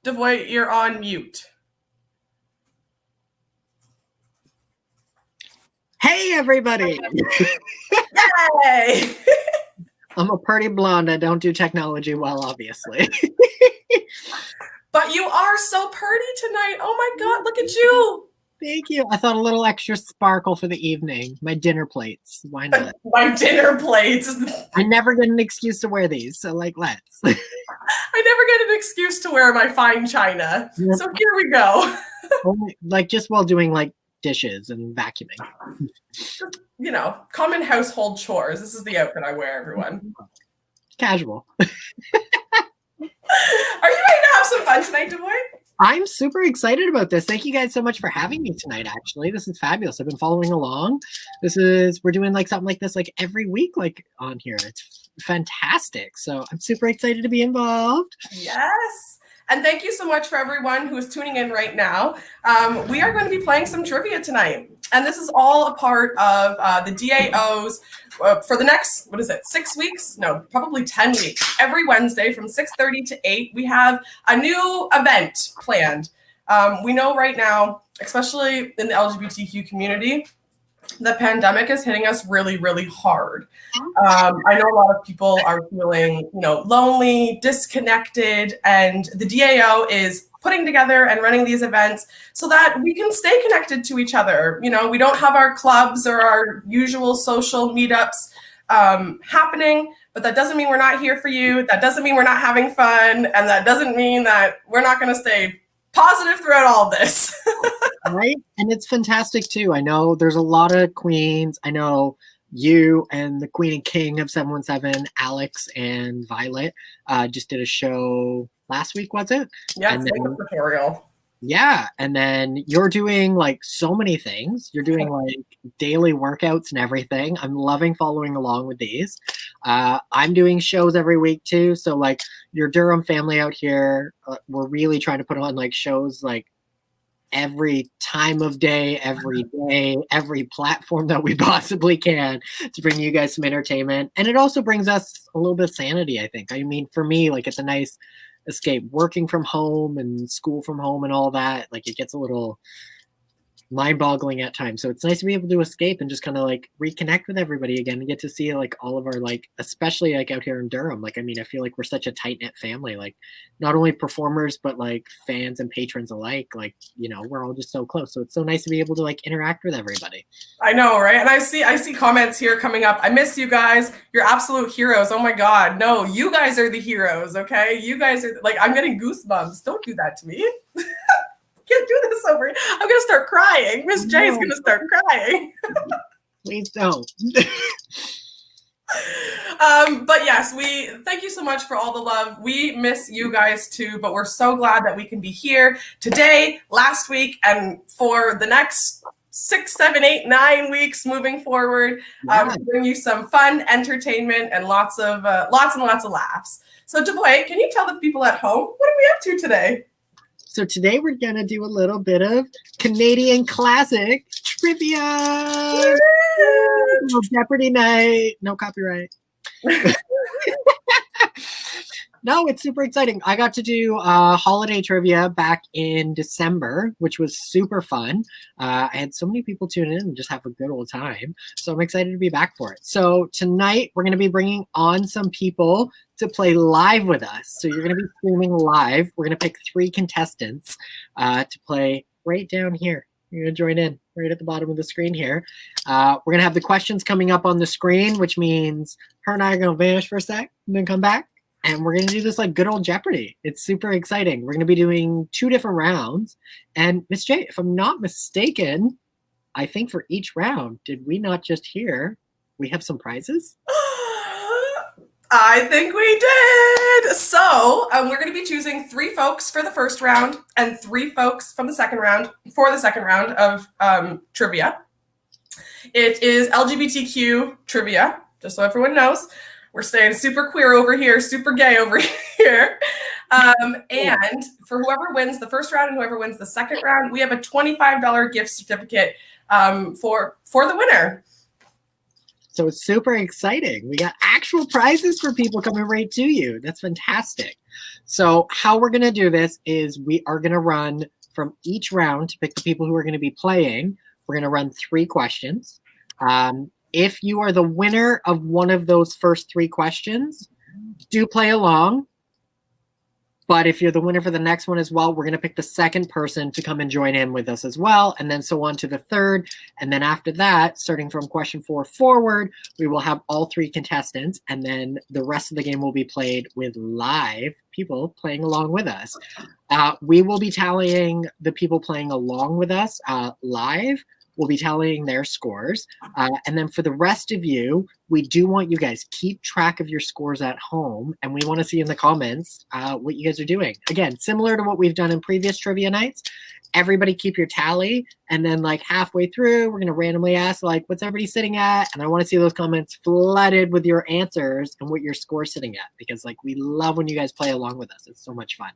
Devoit, you're on mute. Hey, everybody. Yay! I'm a pretty blonde. I don't do technology well, obviously. But you are so pretty tonight. Oh my God, look at you. Thank you. I thought a little extra sparkle for the evening. My dinner plates. Why not? My dinner plates. I never get an excuse to wear these, so let's. I never get an excuse to wear my fine china. Yep. So here we go. Just while doing dishes and vacuuming. You know, common household chores. This is the outfit I wear, everyone. Casual. Are you ready to have some fun tonight, Devoit? I'm super excited about this. Thank you guys so much for having me tonight, actually. This is fabulous. I've been following along. We're doing something like this every week on here. It's fantastic. So I'm super excited to be involved. Yes. And thank you so much for everyone who is tuning in right now. We are going to be playing some trivia tonight. And this is all a part of the DAOs for the next, 6 weeks? No, probably 10 weeks. Every Wednesday from 6:30 to 8, we have a new event planned. We know right now, especially in the LGBTQ community, the pandemic is hitting us really, really hard. I know a lot of people are feeling, lonely, disconnected, and the DAO is putting together and running these events so that we can stay connected to each other. We don't have our clubs or our usual social meetups happening, but that doesn't mean we're not here for you. That doesn't mean we're not having fun. And that doesn't mean that we're not going to stay positive throughout all this. Right? And it's fantastic too. I know there's a lot of queens. I know you and the Queen and King of 717, Alex and Violet, just did a show last week, was it? Yeah, and then, tutorial. Yeah, and then you're doing so many things. You're doing daily workouts and everything. I'm loving following along with these. I'm doing shows every week too. So your Durham family out here, we're really trying to put on shows every time of day, every platform that we possibly can to bring you guys some entertainment. And it also brings us a little bit of sanity, I think. I mean, for me, it's a nice escape working from home and school from home and all that. It gets a little mind-boggling at times. So it's nice to be able to escape and just kind of reconnect with everybody again and get to see all of our especially out here in Durham. I mean, I feel we're such a tight-knit family, not only performers but fans and patrons alike. We're all just so close. So it's so nice to be able to interact with everybody. I know, right? And I see comments here coming up. I miss you guys. You're absolute heroes. Oh my God. No, you guys are the heroes. Okay. You guys are I'm getting goosebumps. Don't do that to me. Can't do this over. I'm gonna start crying. Miss J is gonna start crying. Please don't. But yes, we thank you so much for all the love. We miss you guys too, but we're so glad that we can be here today, last week, and for the next 6, 7, 8, 9 weeks moving forward. Bring you some fun entertainment and lots and lots of laughs. So Devoit, can you tell the people at home what are we up to today? So today we're going to do a little bit of Canadian classic trivia. No Jeopardy night. No copyright. No, it's super exciting. I got to do holiday trivia back in December, which was super fun. I had so many people tune in and just have a good old time. So I'm excited to be back for it. So tonight we're going to be bringing on some people to play live with us. So you're going to be streaming live. We're going to pick 3 contestants to play right down here. You're going to join in right at the bottom of the screen here. We're going to have the questions coming up on the screen, which means her and I are going to vanish for a sec and then come back. And we're going to do this good old Jeopardy. It's super exciting. We're going to be doing 2 different rounds. And Miss J, if I'm not mistaken, I think for each round, did we not just hear we have some prizes? I think we did. So we're going to be choosing 3 folks for the first round and 3 folks from the second round for the second round of trivia. It is LGBTQ trivia, just so everyone knows. We're staying super queer over here, super gay over here. And for whoever wins the first round and whoever wins the second round, we have a $25 gift certificate for the winner. So it's super exciting. We got actual prizes for people coming right to you. That's fantastic. So how we're going to do this is we are going to run from each round to pick the people who are going to be playing. We're going to run 3 questions. If you are the winner of one of those first 3 questions, do play along. But if you're the winner for the next one as well, we're going to pick the second person to come and join in with us as well, and then so on to the third. And then after that, starting from question 4 forward, we will have all 3 contestants, and then the rest of the game will be played with live people playing along with us. We will be tallying the people playing along with us live. We'll be tallying their scores. And then for the rest of you, we do want you guys keep track of your scores at home. And we want to see in the comments what you guys are doing. Again, similar to what we've done in previous trivia nights, everybody keep your tally. And then like halfway through, we're going to randomly ask like, what's everybody sitting at? And I want to see those comments flooded with your answers and what your score's sitting at. Because like we love when you guys play along with us. It's so much fun.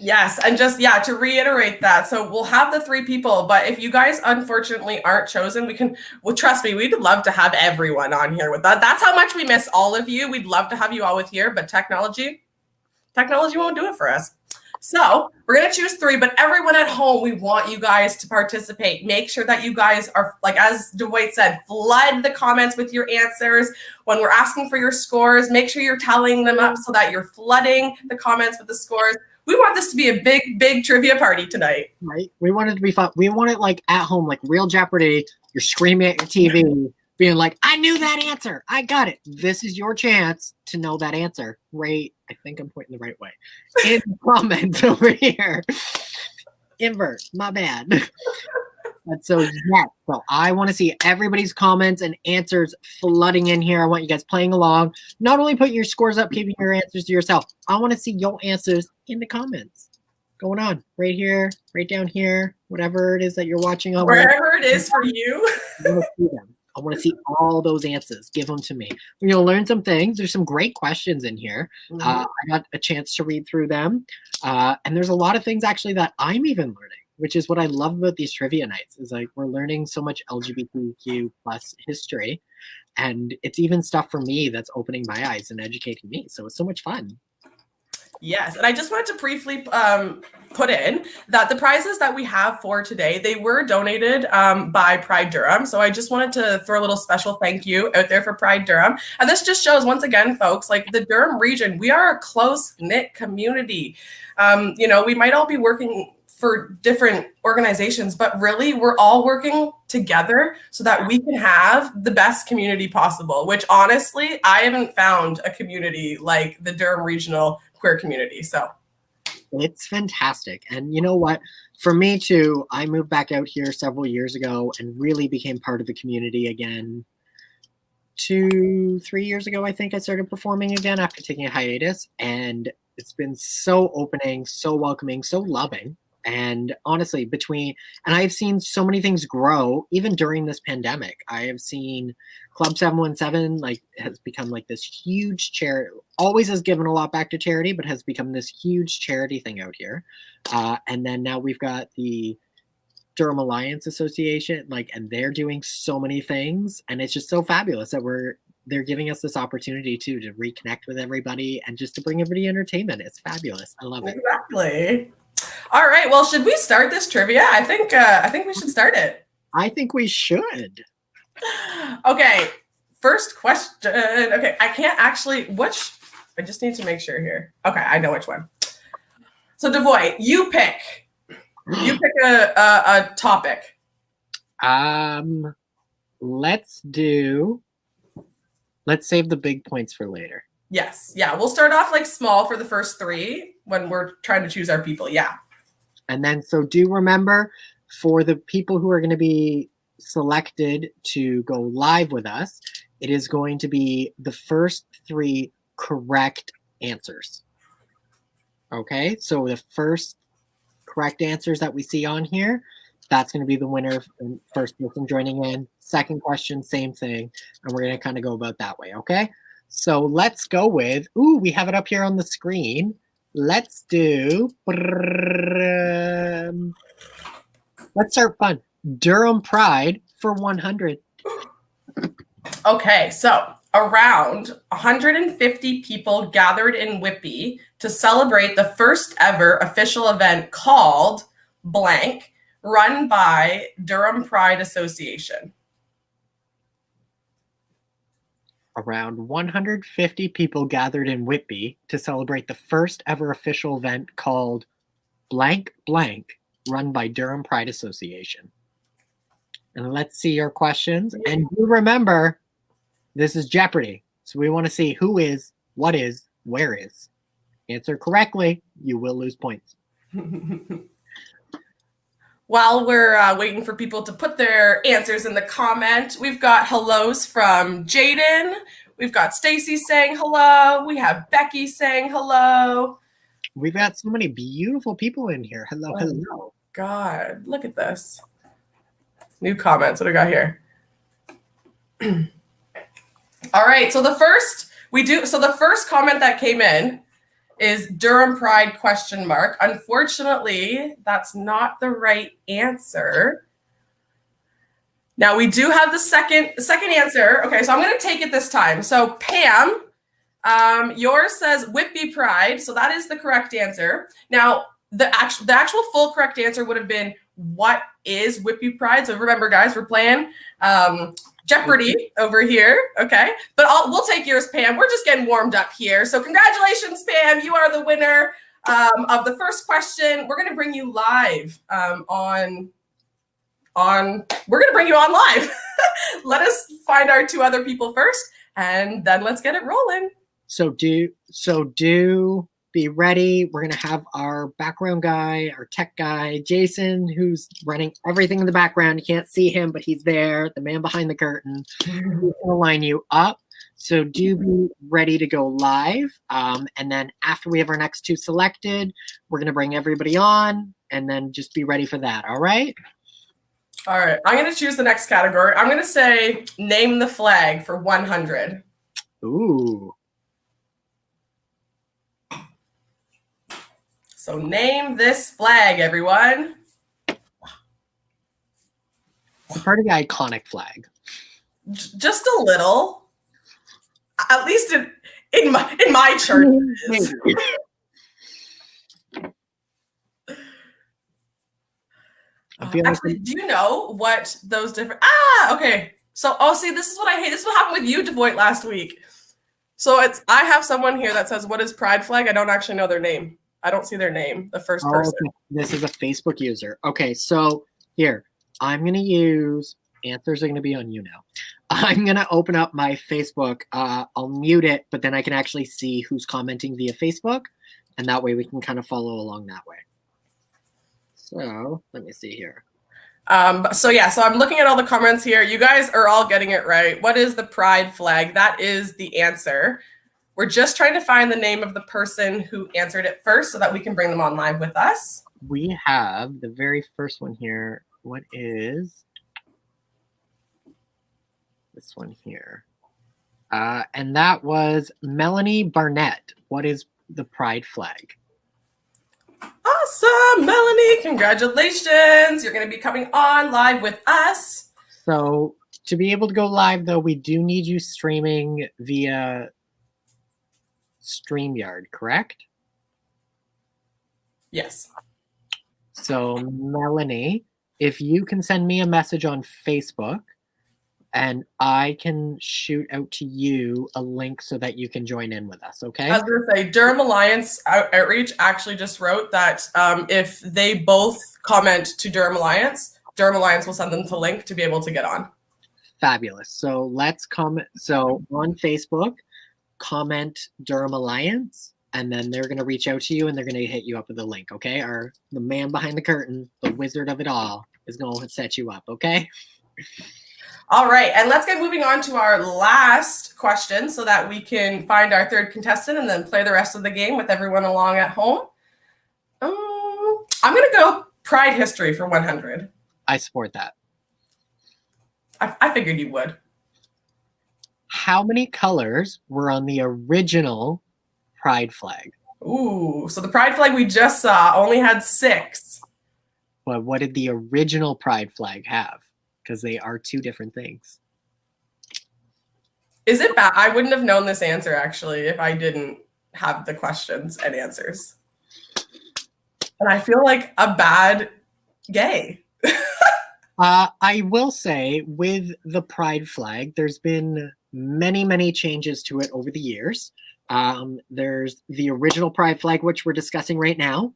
Yes, and just to reiterate that, so we'll have the 3 people, but if you guys unfortunately aren't chosen, trust me, we'd love to have everyone on here with that. That's how much we miss all of you. We'd love to have you all with here, but technology won't do it for us. So we're gonna choose 3, but everyone at home, we want you guys to participate. Make sure that you guys are, like as Dwight said, flood the comments with your answers. When we're asking for your scores, make sure you're tallying them up so that you're flooding the comments with the scores. We want this to be a big, big trivia party tonight. Right? We want it to be fun. We want it like at home, like real Jeopardy. You're screaming at your TV, being like, I knew that answer. I got it. This is your chance to know that answer. Right? I think I'm pointing the right way. In the comments over here. Invert. My bad. And so, yes. So I want to see everybody's comments and answers flooding in here. I want you guys playing along. Not only putting your scores up, keeping your answers to yourself. I want to see your answers in the comments. Going on right here, right down here, whatever it is that you're watching on. Wherever it is for you. I want to see them. I want to see all those answers. Give them to me. You'll learn some things. There's some great questions in here. I got a chance to read through them. And there's a lot of things actually that I'm even learning, which is what I love about these trivia nights, is like we're learning so much LGBTQ plus history. And it's even stuff for me that's opening my eyes and educating me. So it's so much fun. Yes, and I just wanted to briefly put in that the prizes that we have for today, they were donated by Pride Durham. So I just wanted to throw a little special thank you out there for Pride Durham. And this just shows, once again, folks, like the Durham region, we are a close-knit community. We might all be working for different organizations, but really we're all working together so that we can have the best community possible, which honestly, I haven't found a community like the Durham Regional queer community. So it's fantastic. And you know what? For me too, I moved back out here several years ago and really became part of the community again. 2-3 years ago, I think I started performing again after taking a hiatus. And it's been so opening, so welcoming, so loving. And honestly, and I've seen so many things grow even during this pandemic. I have seen Club 717 has become like this huge charity, always has given a lot back to charity, but has become this huge charity thing out here. And then now we've got the Durham Alliance Association, and they're doing so many things. And it's just so fabulous that they're giving us this opportunity to reconnect with everybody and just to bring everybody entertainment. It's fabulous. I love it. Exactly. All right. Well, should we start this trivia? I think we should start it. I think we should. Okay. First question. Okay. I can't actually. I just need to make sure here. Okay. I know which one. So, Devoy, you pick. You pick a topic. Let's save the big points for later. Yes. Yeah. We'll start off small for the first 3 when we're trying to choose our people. Yeah. And then, so do remember, for the people who are going to be selected to go live with us, it is going to be the first 3 correct answers. Okay. So the first correct answers that we see on here, that's going to be the winner. First person joining in. Second question, same thing. And we're going to kind of go about that way. Okay. So let's go with, we have it up here on the screen. Let's do, let's start fun. Durham Pride for 100. Okay, so around 150 people gathered in Whitby to celebrate the first ever official event called blank, run by Durham Pride Association. Around 150 people gathered in Whitby to celebrate the first ever official event called blank blank, run by Durham Pride Association. And let's see your questions. And do remember, this is Jeopardy. So we want to see who is, what is, where is. Answer correctly, you will lose points. While we're waiting for people to put their answers in the comment, we've got hellos from Jaden. We've got Stacy saying hello. We have Becky saying hello. We've got so many beautiful people in here. Hello, hello. God, look at this. New comments. What do we got here? All right. So the first comment that came in is Durham Pride ? Unfortunately, that's not the right answer. Now we do have the second answer. Okay, so I'm going to take it this time. So Pam, yours says Whitby Pride, so that is the correct answer. Now the actual full correct answer would have been what is Whitby Pride? So remember, guys, we're playing Jeopardy over here, okay? But we'll take yours, Pam. We're just getting warmed up here. So congratulations, Pam. You are the winner of the first question. We're going to bring you live we're going to bring you on live. Let us find our two other people first, and then let's get it rolling. So do be ready. We're going to have our background guy, our tech guy, Jason, who's running everything in the background. You can't see him, but he's there, the man behind the curtain. He's going to line you up. So do be ready to go live. And then after we have our next two selected, we're going to bring everybody on, and then just be ready for that. All right? All right. I'm going to choose the next category. I'm going to say name the flag for 100. Ooh. So name this flag, everyone. It's part of the iconic flag. Just a little. At least in my chart. Actually, do you know what those different... okay. So, see, this is what I hate. This is what happened with you, Devoit, last week. So I have someone here that says, what is Pride Flag? I don't actually know their name. I don't see their name, the first person. Okay. This is a Facebook user. Okay, so here, I'm going to use... Answers are going to be on you now. I'm going to open up my Facebook. I'll mute it, but then I can actually see who's commenting via Facebook, and that way we can kind of follow along that way. So let me see here. So I'm looking at all the comments here. You guys are all getting it right. What is the Pride Flag? That is the answer. We're just trying to find the name of the person who answered it first so that we can bring them on live with us. We have the very first one here. What is this one here? And that was Melanie Barnett. What is the Pride Flag? Awesome, Melanie. Congratulations. You're going to be coming on live with us. So to be able to go live, though, we do need you streaming via StreamYard, correct? Yes. So Melanie, if you can send me a message on Facebook, and I can shoot out to you a link so that you can join in with us, okay? I was going to say, Durham Alliance Outreach actually just wrote that if they both comment to Durham Alliance will send them the link to be able to get on. Fabulous. So let's comment. So on Facebook, comment Durham Alliance, and then they're going to reach out to you, and they're going to hit you up with a link, okay? Or the man behind the curtain, the wizard of it all, is going to set you up, okay? All right, and let's get moving on to our last question so that we can find our third contestant and then play the rest of the game with everyone along at home. I'm going to go Pride History for 100. I support that. I figured you would. How many colors were on the original Pride flag? Ooh, so the Pride flag we just saw only had 6. But what did the original Pride flag have? Because they are two different things. Is it bad? I wouldn't have known this answer actually if I didn't have the questions and answers. And I feel like a bad gay. I will say with the pride flag, there's been many changes to it over the years. There's the original pride flag, which we're discussing right now.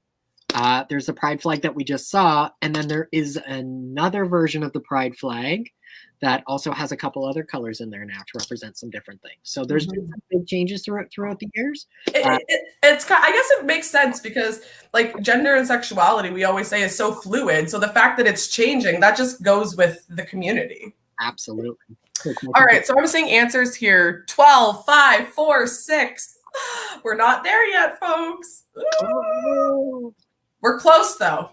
There's the pride flag that we just saw, and then there is another version of the pride flag that also has a couple other colors in there now to represent some different things. So there's been some big changes throughout the years. I guess it makes sense because like gender and sexuality, we always say is so fluid. So the fact that it's changing, that just goes with the community. Absolutely. All right, so I'm seeing answers here. 12, 5, 4, 6. We're not there yet, folks. Oh. We're close though.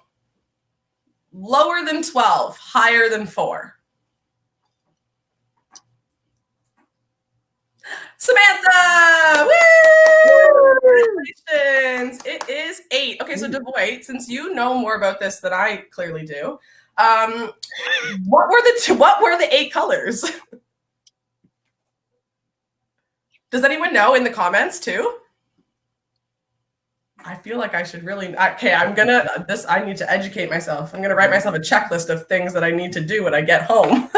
Lower than 12, higher than 4. Samantha! Woo! Congratulations! It is 8. Okay, so Devoit, since you know more about this than I clearly do, what were the 8 colors? Does anyone know in the comments too? I feel like I should really. Okay, I need to educate myself. I'm gonna write myself a checklist of things that I need to do when I get home.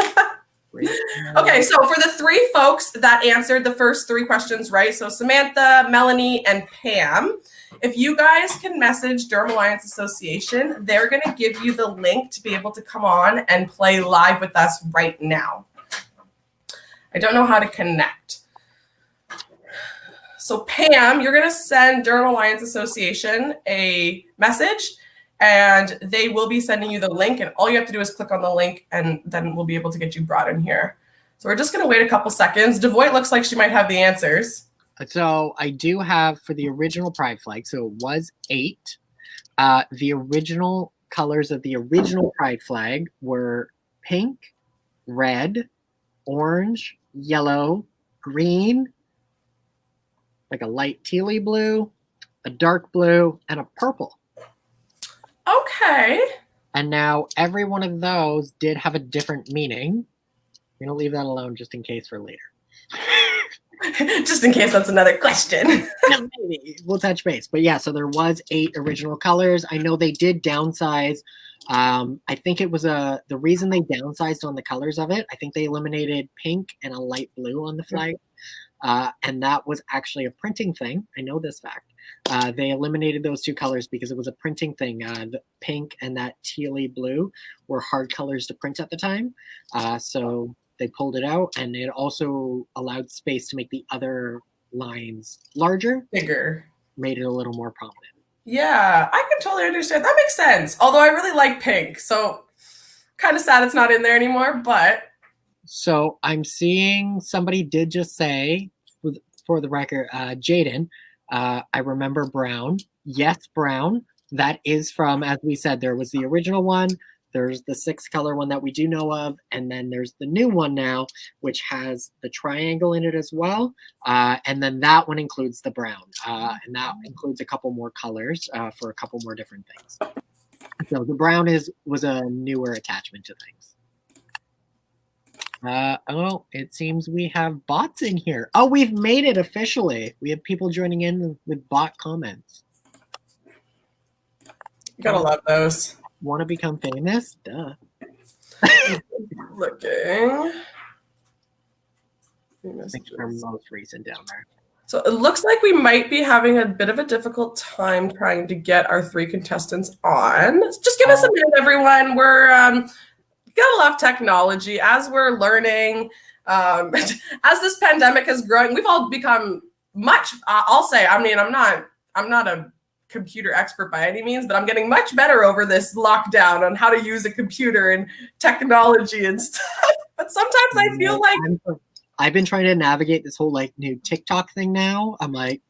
Okay, so for the 3 folks that answered the first 3 questions right, so Samantha, Melanie, and Pam, if you guys can message Durham Alliance Association, they're going to give you the link to be able to come on and play live with us right now. I don't know how to connect. So Pam, you're going to send Durham Alliance Association a message, and they will be sending you the link, and all you have to do is click on the link, and then we'll be able to get you brought in here. So we're just going to wait a couple seconds. Devoit looks like she might have the answers. So I do have for the original pride flag, so it was 8. The original colors of the original pride flag were pink, red, orange, yellow, green, like a light tealy blue, a dark blue, and a purple. Okay. And now every one of those did have a different meaning. I'm going to leave that alone just in case for later. Just in case that's another question. Maybe we'll touch base. But yeah, so there was 8 original colors. I know they did downsize. I think it was the reason they downsized on the colors of it. I think they eliminated pink and a light blue on the flag. And that was actually a printing thing. I know this fact. They eliminated those 2 colors because it was a printing thing. The pink and that tealy blue were hard colors to print at the time. So they pulled it out, and it also allowed space to make the other lines larger. Bigger. Made it a little more prominent. Yeah, I can totally understand. That makes sense. Although I really like pink, so kind of sad it's not in there anymore, but. So I'm seeing somebody did just say, for the record, Jaden, I remember brown. Yes, brown. That is from, as we said, there was the original one. There's the 6 color one that we do know of. And then there's the new one now, which has the triangle in it as well. And then that one includes the brown. And that includes a couple more colors for a couple more different things. So the brown was a newer attachment to things. Oh, it seems we have bots in here. Oh, we've made it officially. We have people joining in with bot comments. You gotta love those. Want to become famous? Duh. Looking. Thanks for most recent down there. So it looks like we might be having a bit of a difficult time trying to get our 3 contestants on. Just give us a minute, everyone. We're gotta love technology as we're learning. As this pandemic is growing, we've all become much. I'll say. I mean, I'm not a computer expert by any means, but I'm getting much better over this lockdown on how to use a computer and technology and stuff. But sometimes I feel like I've been trying to navigate this whole like new TikTok thing now. I'm like,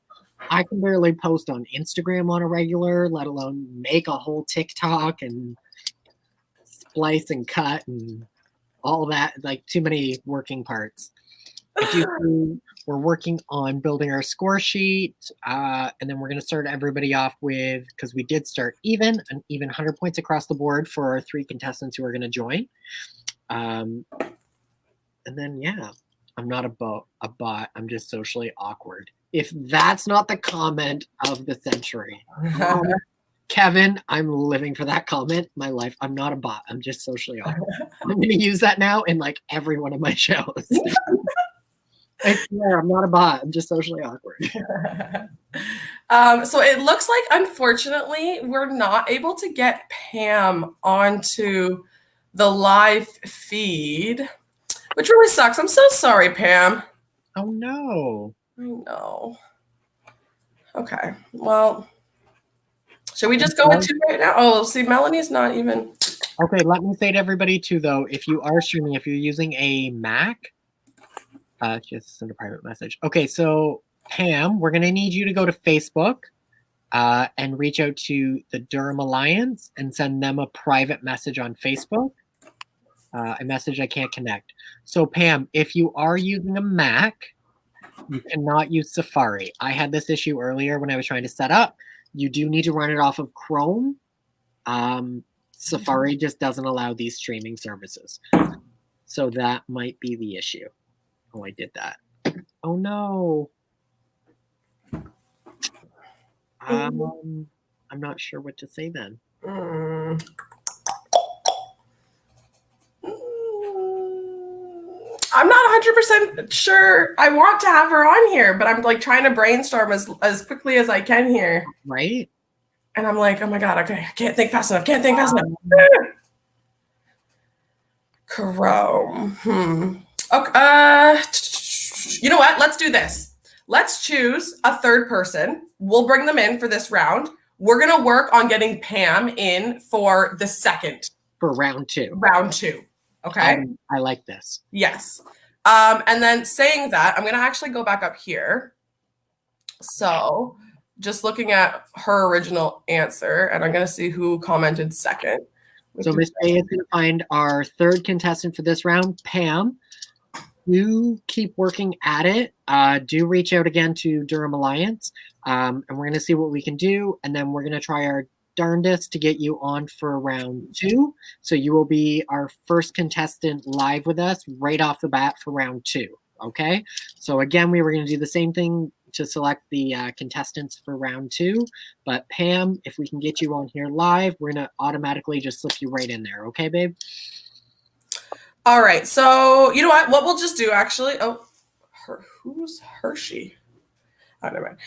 I can barely post on Instagram on a regular, let alone make a whole TikTok and splice and cut and all that. Like too many working parts. We're working on building our score sheet, and then we're going to start everybody off with, because we did start an even 100 points across the board for our 3 contestants who are going to join. And then, yeah, I'm not a bot. I'm just socially awkward. If that's not the comment of the century, Kevin, I'm living for that comment. My life. I'm not a bot. I'm just socially awkward. I'm going to use that now in like every one of my shows. I swear, I'm not a bot. I'm just socially awkward. So it looks like, unfortunately, we're not able to get Pam onto the live feed, which really sucks. I'm so sorry, Pam. Oh, no. I know. Okay. Well, should we just go with 2 right now? Oh, see, Melanie's not even. Okay, let me say to everybody, too, though, if you are streaming, if you're using a Mac, just send a private message. Okay, so Pam, we're going to need you to go to Facebook and reach out to the Durham Alliance and send them a private message on Facebook. A message I can't connect. So Pam, if you are using a Mac, you cannot use Safari. I had this issue earlier when I was trying to set up. You do need to run it off of Chrome. Safari just doesn't allow these streaming services. So that might be the issue. Oh, I did that. Oh no. I'm not sure what to say then. I'm not 100% sure I want to have her on here, but I'm like trying to brainstorm as quickly as I can here. Right? And I'm like, oh my God, okay, I can't think fast enough. Chrome. Okay. You know what? Let's do this. Let's choose a third person. We'll bring them in for this round. We're going to work on getting Pam in for the second. For round 2. Round 2. Okay. I like this. Yes. And then saying that, I'm going to actually go back up here. So just looking at her original answer, and I'm going to see who commented second. So Miss A is going to find our third contestant for this round, Pam. Do keep working at it. Do reach out again to Durham Alliance, and we're going to see what we can do, and then we're going to try our darndest to get you on for round 2. So you will be our first contestant live with us right off the bat for round 2. Okay. So again, we were going to do the same thing to select the contestants for round 2. But Pam, if we can get you on here live, we're going to automatically just slip you right in there. Okay, babe? All right. So you know what we'll just do actually. Oh, who's Hershey? Oh, never mind.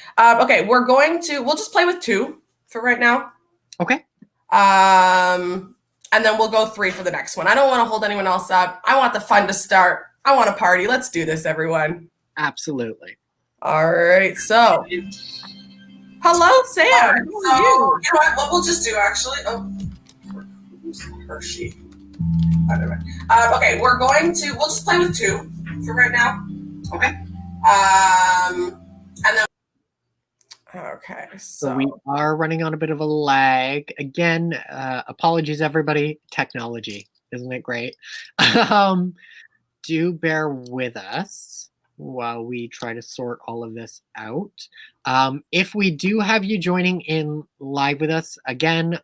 Okay. We'll just play with 2 for right now. Okay. And then we'll go 3 for the next one. I don't want to hold anyone else up. I want the fun to start. I want a party. Let's do this, everyone. Absolutely. All right. So, hello, Sam. How are you? You know what we'll just do actually. Oh, who's Hershey? Oh, never mind. Okay. We'll just play with 2 for right now. Okay. And then. Okay, so we are running on a bit of a lag. Again, apologies, everybody. Technology, isn't it great? Do bear with us while we try to sort all of this out. If we do have you joining in live with us, again,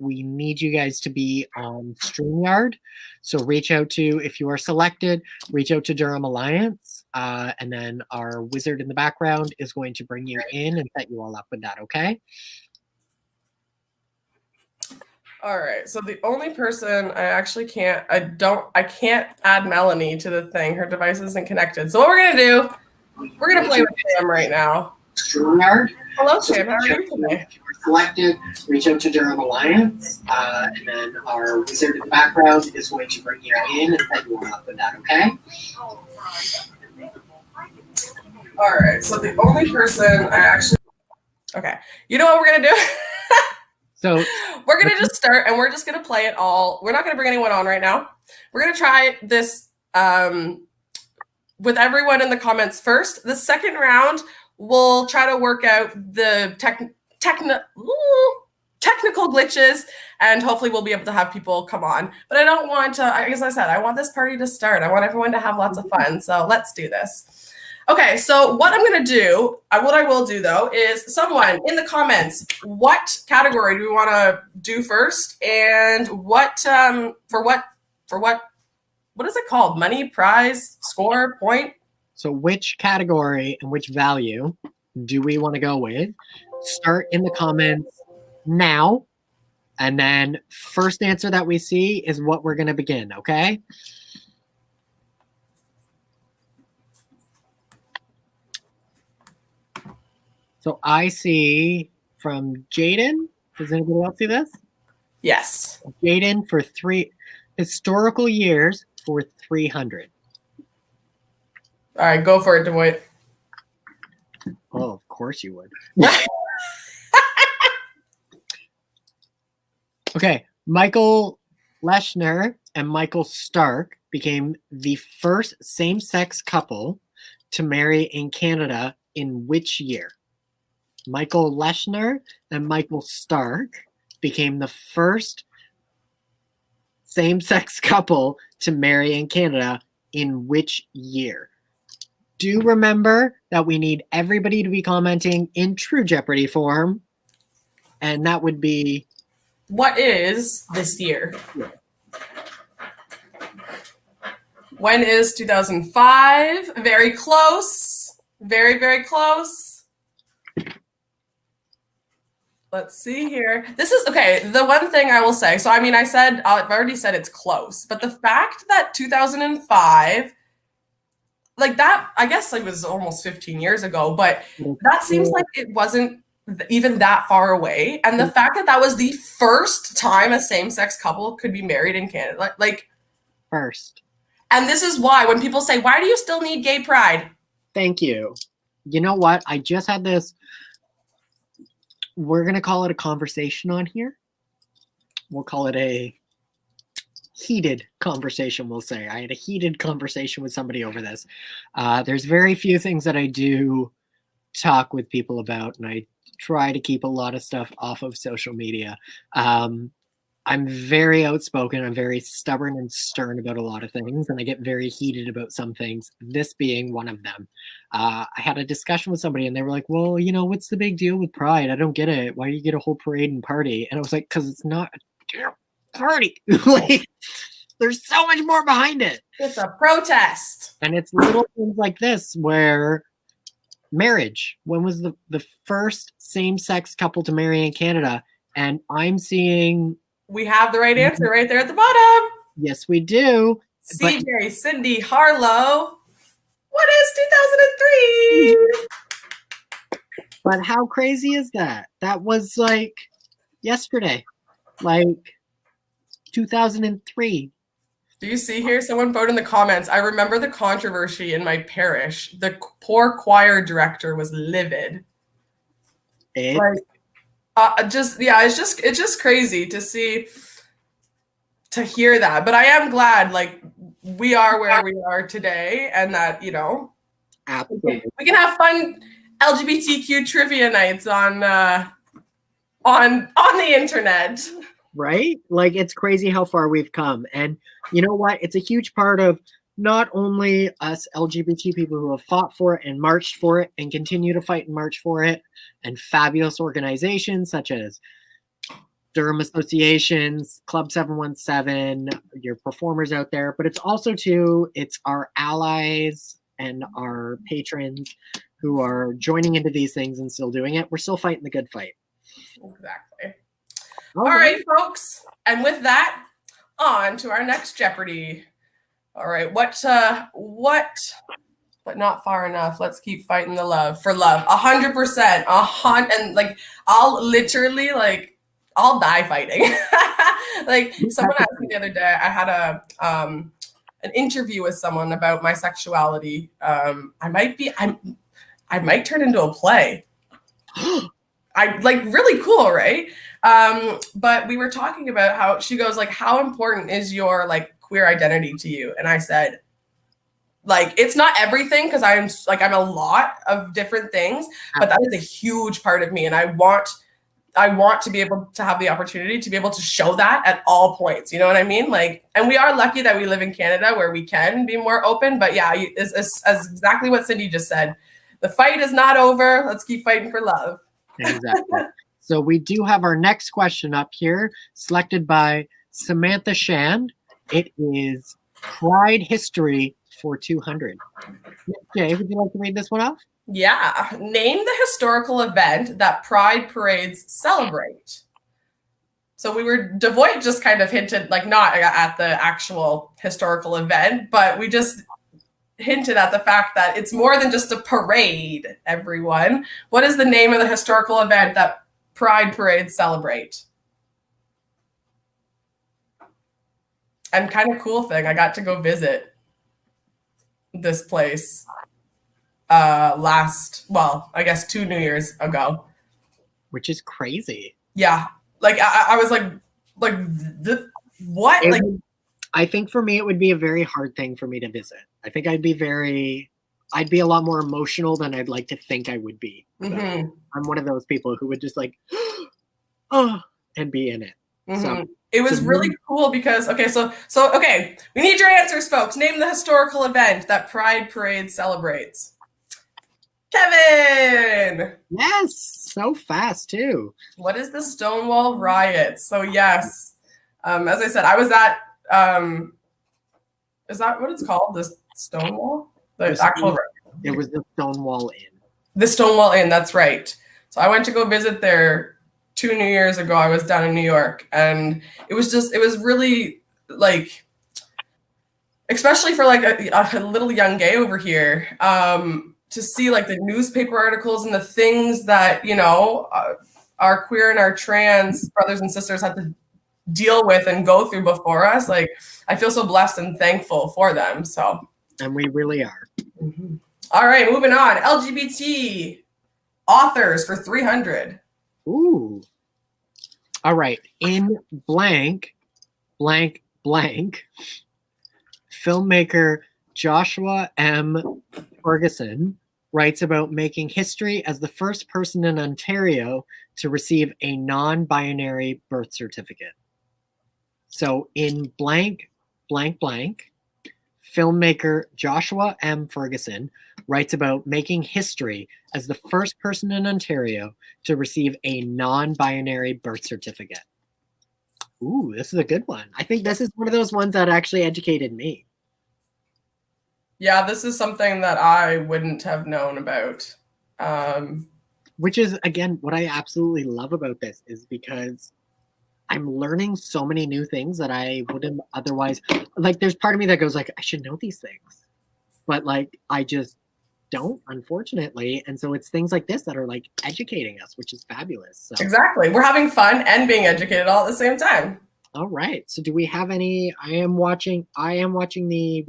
we need you guys to be on StreamYard. So reach out to, if you are selected, reach out to Durham Alliance. And then our wizard in the background is going to bring you in and set you all up with that, okay? All right. So the only person I can't add Melanie to the thing. Her device isn't connected. So what we're going to do, we're going to play with Sam right now. StreamYard. Hello, Sam. How are you today? If you are selected, reach out to Durham Alliance, and then our wizard in the background is going to bring you in and set you all up with that, okay? All right. So the only person okay. You know what we're going to do? So we're going to just start, and we're just going to play it all. We're not going to bring anyone on right now. We're going to try this with everyone in the comments first. The second round, we'll try to work out the technical glitches, and hopefully we'll be able to have people come on. But I don't want to, as I said, I want this party to start. I want everyone to have lots of fun. So let's do this. Okay, so what I'm going to do, what I will do though, is someone in the comments, what category do we want to do first, and what is it called? Money, prize, score, point? So which category and which value do we want to go with? Start in the comments now. And then first answer that we see is what we're going to begin, okay? So I see from Jaden. Does anybody else see this? Yes. Jaden for 3 historical years for 300. All right, go for it, DeWitt. Oh, of course you would. Okay, Michael Leshner and Michael Stark became the first same-sex couple to marry in Canada in which year? Michael Leshner and Michael Stark became the first same-sex couple to marry in Canada in which year? Do remember that we need everybody to be commenting in True Jeopardy form, and that would be... What is this year? When is 2005? Very close. Very, very close. Let's see here. This is, okay, the one thing I will say, so I mean, I've already said it's close, but the fact that 2005, like that, I guess it was almost 15 years ago, but that seems like it wasn't even that far away. And the fact that that was the first time a same-sex couple could be married in Canada, like First. And this is why when people say, why do you still need gay pride? Thank you. You know what? I just had this, we're going to call it a conversation on here. We'll call it a heated conversation, we'll say. I had a heated conversation with somebody over this. There's very few things that I do talk with people about, and I try to keep a lot of stuff off of social media. I'm very outspoken. I'm very stubborn and stern about a lot of things, and I get very heated about some things, this being one of them. I had a discussion with somebody, and they were like, well, you know, what's the big deal with pride? I don't get it. Why do you get a whole parade and party? And I was like, because it's not a party. Like, there's so much more behind it. It's a protest. And it's little things like this where marriage, when was the first same-sex couple to marry in Canada? And I'm seeing... We have the right answer right there at the bottom. Yes, we do. CJ, Cindy, Harlow. What is 2003? But how crazy is that? That was like yesterday, like 2003. Do you see here? Someone voted in the comments. I remember the controversy in my parish. The poor choir director was livid. It's just crazy to see, to hear that. But I am glad, like, we are where we are today, and that, you know, absolutely, we can have fun LGBTQ trivia nights on the internet. Right? Like, it's crazy how far we've come. And you know what? It's a huge part of not only us LGBT people who have fought for it and marched for it and continue to fight and march for it, and fabulous organizations such as Durham Associations, Club 717, your performers out there, but it's also too, it's our allies and our patrons who are joining into these things and still doing it. We're still fighting the good fight. Exactly. All right, folks. And with that, on to our next Jeopardy. All right, what, but not far enough. Let's keep fighting the love for love. 100%. And like, I'll literally, like, I'll die fighting. Like, someone asked me the other day, I had an interview with someone about my sexuality. I might turn into a play. Like, really cool, right? But we were talking about how she goes, like, how important is your, like, queer identity to you? And I said, like, it's not everything, because I'm a lot of different things, but that is a huge part of me, and I want to be able to have the opportunity to be able to show that at all points. You know what I mean? Like, and we are lucky that we live in Canada where we can be more open. But yeah, as exactly what Cindy just said, the fight is not over. Let's keep fighting for love. Exactly. So we do have our next question up here, selected by Samantha Shand. It is Pride History for 200. Jay, would you like to read this one off? Yeah. Name the historical event that pride parades celebrate. So Devoit just kind of hinted, like not at the actual historical event, but we just hinted at the fact that it's more than just a parade, everyone. What is the name of the historical event that pride parades celebrate? And kind of cool thing, I got to go visit this place I guess 2 New Years ago. Which is crazy. Yeah. Like I was like what? I think for me it would be a very hard thing for me to visit. I think I'd be a lot more emotional than I'd like to think I would be. Mm-hmm. I'm one of those people who would just like, oh, and be in it. Mm-hmm. So it was really cool because okay, we need your answers, folks. Name the historical event that Pride Parade celebrates. Kevin! Yes, so fast too. What is the Stonewall Riot? So yes, as I said, I was at is that what it's called? The Stonewall? It was the Stonewall Inn. The Stonewall Inn, that's right. So I went to go visit there 2 New Years ago. I was down in New York, and it was really like, especially for like a little young gay over here, to see like the newspaper articles and the things that, you know, our queer and our trans brothers and sisters had to deal with and go through before us. Like, I feel so blessed and thankful for them. So, and we really are. Mm-hmm. All right, moving on. LGBT authors for 300. Ooh. All right. In blank, filmmaker Joshua M. Ferguson writes about making history as the first person in Ontario to receive a non-binary birth certificate. So in blank, filmmaker Joshua M. Ferguson writes about making history as the first person in Ontario to receive a non-binary birth certificate. Ooh, this is a good one. I think this is one of those ones that actually educated me. Yeah, this is something that I wouldn't have known about. Which is, again, what I absolutely love about this is because I'm learning so many new things that I wouldn't otherwise, like, there's part of me that goes like, I should know these things, but like, I just don't, unfortunately. And so it's things like this that are like educating us, which is fabulous. So. Exactly. We're having fun and being educated all at the same time. All right. So do we have any, we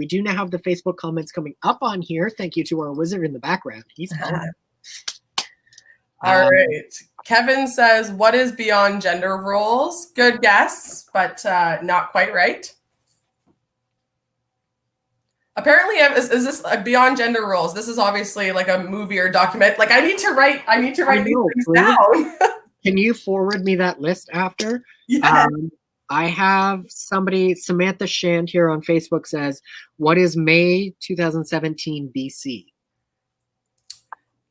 do now have the Facebook comments coming up on here. Thank you to our wizard in the background. He's fun. All right. Kevin says, what is beyond gender roles? Good guess, but not quite right. Apparently, is this beyond gender roles? This is obviously like a movie or document. Like I need to write these things down. Can you forward me that list after? Yeah. I have somebody, Samantha Shand here on Facebook says, what is May 2017 BC?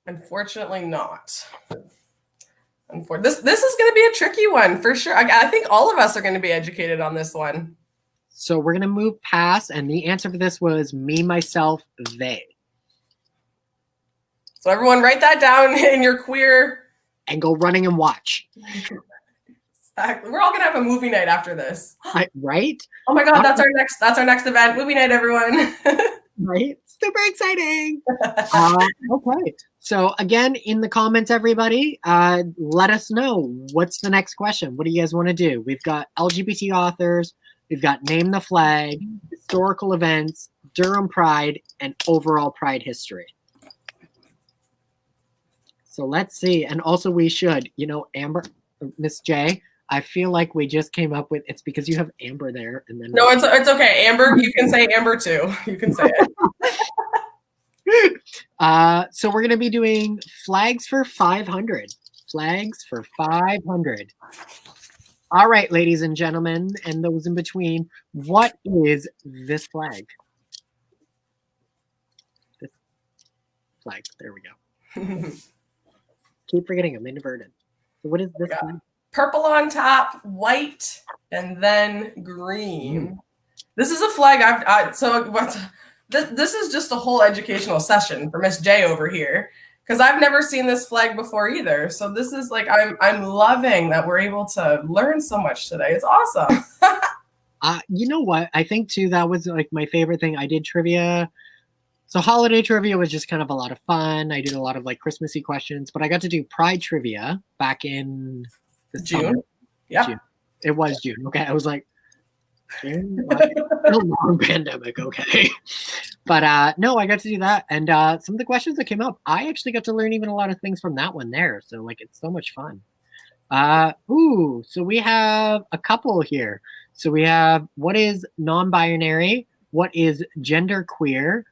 Unfortunately not. This is going to be a tricky one for sure. I think all of us are going to be educated on this one. So we're going to move past, and the answer for this was me, myself, they. So everyone write that down in your queer. And go running and watch. Exactly. We're all going to have a movie night after this. Right? Oh my God, that's our next event. Movie night, everyone. Right? Super exciting. Okay. So again, in the comments, everybody, let us know what's the next question. What do you guys want to do? We've got LGBT authors. We've got name the flag, historical events, Durham Pride, and overall Pride history. So let's see. And also we should, Amber, Miss J, I feel like we just came up with, it's because you have Amber there. And then no, it's okay. Amber, you can say Amber too. You can say it. So we're going to be doing flags for 500. Flags for 500. All right, ladies and gentlemen, and those in between, what is this flag? This flag. There we go. Keep forgetting I'm inverted. So what is this flag? Purple on top, white, and then green. This is a flag. this is just a whole educational session for Miss J over here, because I've never seen this flag before either. So this is like, I'm loving that we're able to learn so much today. It's awesome. You know what? I think too, that was like my favorite thing. I did trivia. So holiday trivia was just kind of a lot of fun. I did a lot of like Christmassy questions, but I got to do Pride trivia back in the June. Yeah. It was June. Okay. I was like, June? A long pandemic. Okay. But no, I got to do that. And some of the questions that came up, I actually got to learn even a lot of things from that one there. So like, it's so much fun. So we have a couple here. So we have, what is non-binary? What is genderqueer?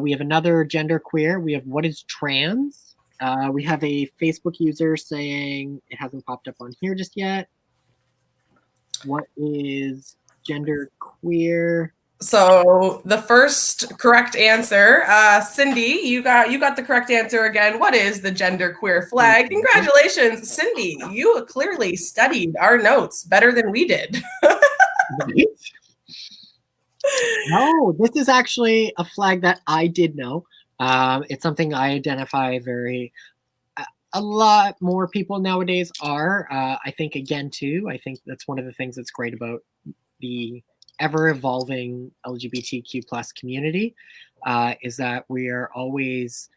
We have another genderqueer. We have, what is trans? We have a Facebook user saying it hasn't popped up on here just yet. What is genderqueer? So the first correct answer, Cindy, you got the correct answer again. What is the genderqueer flag? Congratulations, Cindy. You clearly studied our notes better than we did. No, this is actually a flag that I did know. It's something I identify a lot more people nowadays are. I think again too, I think that's one of the things that's great about the ever evolving LGBTQ plus community, is that we are always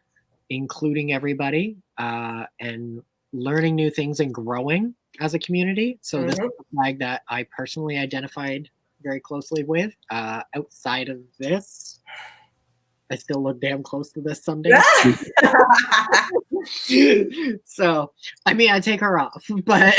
including everybody and learning new things and growing as a community. So this is a flag that I personally identified very closely with. Outside of this, I still look damn close to this someday. So, I mean, I take her off, but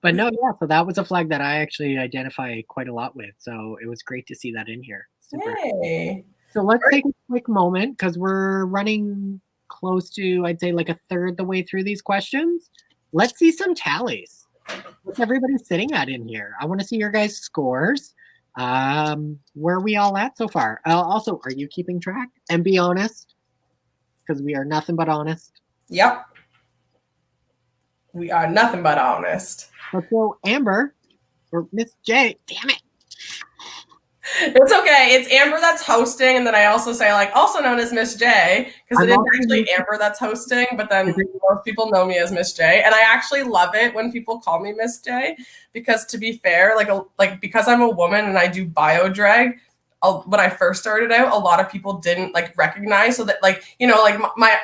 but no, yeah. So that was a flag that I actually identify quite a lot with. So it was great to see that in here. Super. Yay. So let's take a quick moment because we're running close to, I'd say, like a third the way through these questions. Let's see some tallies. What's everybody sitting at in here? I want to see your guys' scores. Where are we all at so far? Also, are you keeping track? And be honest, because we are nothing but honest. Yep. We are nothing but honest. Let's go Amber or Miss J. Damn it. It's okay. It's Amber that's hosting, and then I also say, like, also known as Miss J, because it is actually Amber that's hosting, but then most people know me as Miss J, and I actually love it when people call me Miss J, because to be fair, like because I'm a woman and I do bio drag, when I first started out, a lot of people didn't like recognize, so that like, you know, like my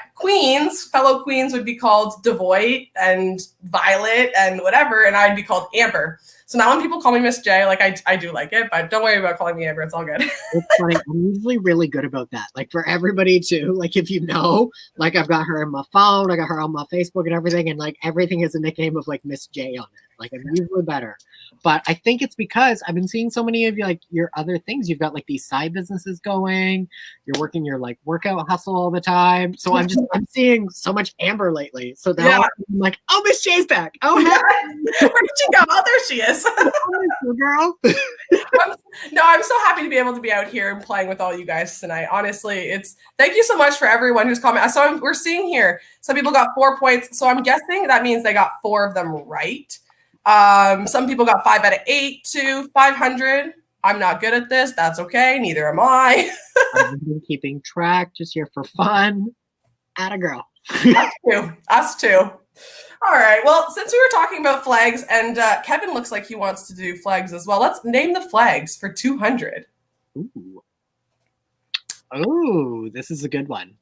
fellow queens would be called Devoit and Violet and whatever, and I'd be called Amber. So now when people call me Miss J, like I do like it, but don't worry about calling me Amber. It's all good. It's funny. I'm usually really good about that. Like for everybody too. Like if you know, like I've got her on my phone, I got her on my Facebook and everything, and like everything is a nickname of like Miss J on it. Like I'm usually better. But I think it's because I've been seeing so many of you, like your other things. You've got like these side businesses going. You're working your like workout hustle all the time. So I'm seeing so much Amber lately. So now I'm like, oh, Miss J's back. Oh, where did she go? Oh, there she is. Girl. I'm so happy to be able to be out here and playing with all you guys tonight. Honestly, thank you so much for everyone who's commented. So we're seeing here, some people got 4 points. So I'm guessing that means they got 4 of them right. Some people got 5 out of 8 to 500. I'm not good at this. That's okay. Neither am I. I've been keeping track, just here for fun. Atta girl. Us too. All right. Well, since we were talking about flags, and Kevin looks like he wants to do flags as well, let's name the flags for 200. Ooh. Oh, this is a good one.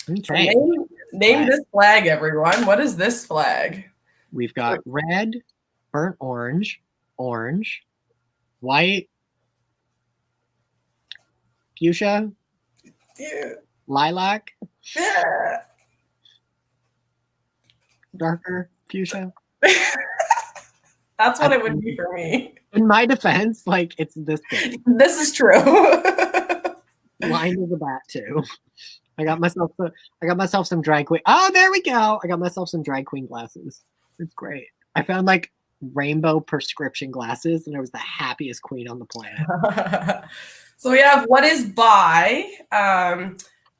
Okay. So name this flag, everyone. What is this flag? We've got red, burnt orange, orange, white, fuchsia, lilac, darker fuchsia. That's what it would be for me. In my defense, like it's this big. This is true. Blind as a bat too. I got myself some drag queen. Oh, there we go. I got myself some drag queen glasses. It's great. I found like rainbow prescription glasses, and I was the happiest queen on the planet. So we have what is bi,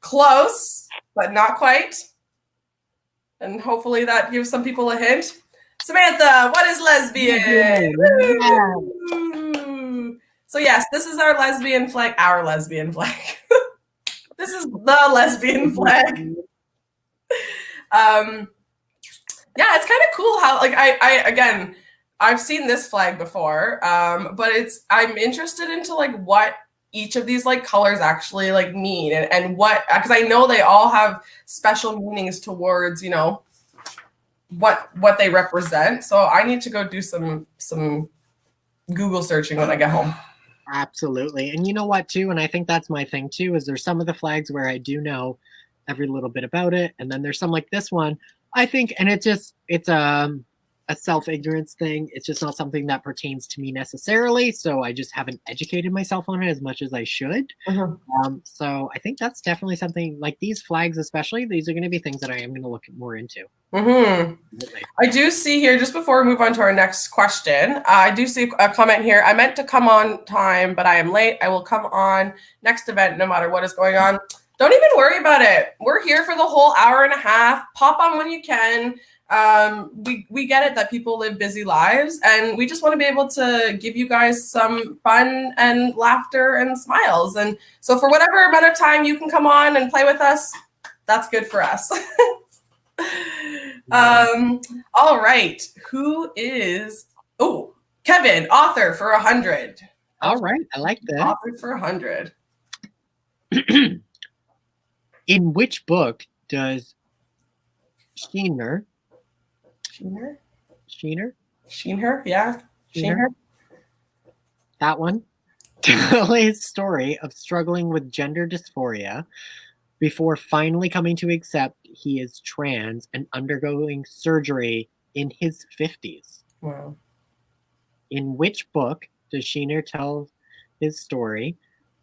close, but not quite. And hopefully that gives some people a hint. Samantha, what is lesbian? Yeah. So yes, this is our lesbian flag. Our lesbian flag. This is the lesbian flag. Yeah, it's kind of cool how like I again I've seen this flag before, but I'm interested into like what each of these like colors actually like mean and what, because I know they all have special meanings towards, you know, what they represent. So I need to go do some Google searching when I get home. Absolutely. And you know what too, and I think that's my thing too, is there's some of the flags where I do know every little bit about it, and then there's some like this one, I think, and it's a self-ignorance thing. It's just not something that pertains to me necessarily, so I just haven't educated myself on it as much as I should. So I think that's definitely something like these flags, especially, these are going to be things that I am going to look more into. I do see here, just before we move on to our next question, I do see a comment here. I meant to come on time, but I am late. I will come on next event no matter what is going on. Don't even worry about it. We're here for the whole hour and a half. Pop on when you can. We get it that people live busy lives, and we just want to be able to give you guys some fun and laughter and smiles. And so for whatever amount of time you can come on and play with us, that's good for us. All right. Who is Kevin, author for 100. All right, I like that. Author for 100. In which book does Sheener, that one, tell a story of struggling with gender dysphoria before finally coming to accept he is trans and undergoing surgery in his 50s? Wow. In which book does Sheener tell his story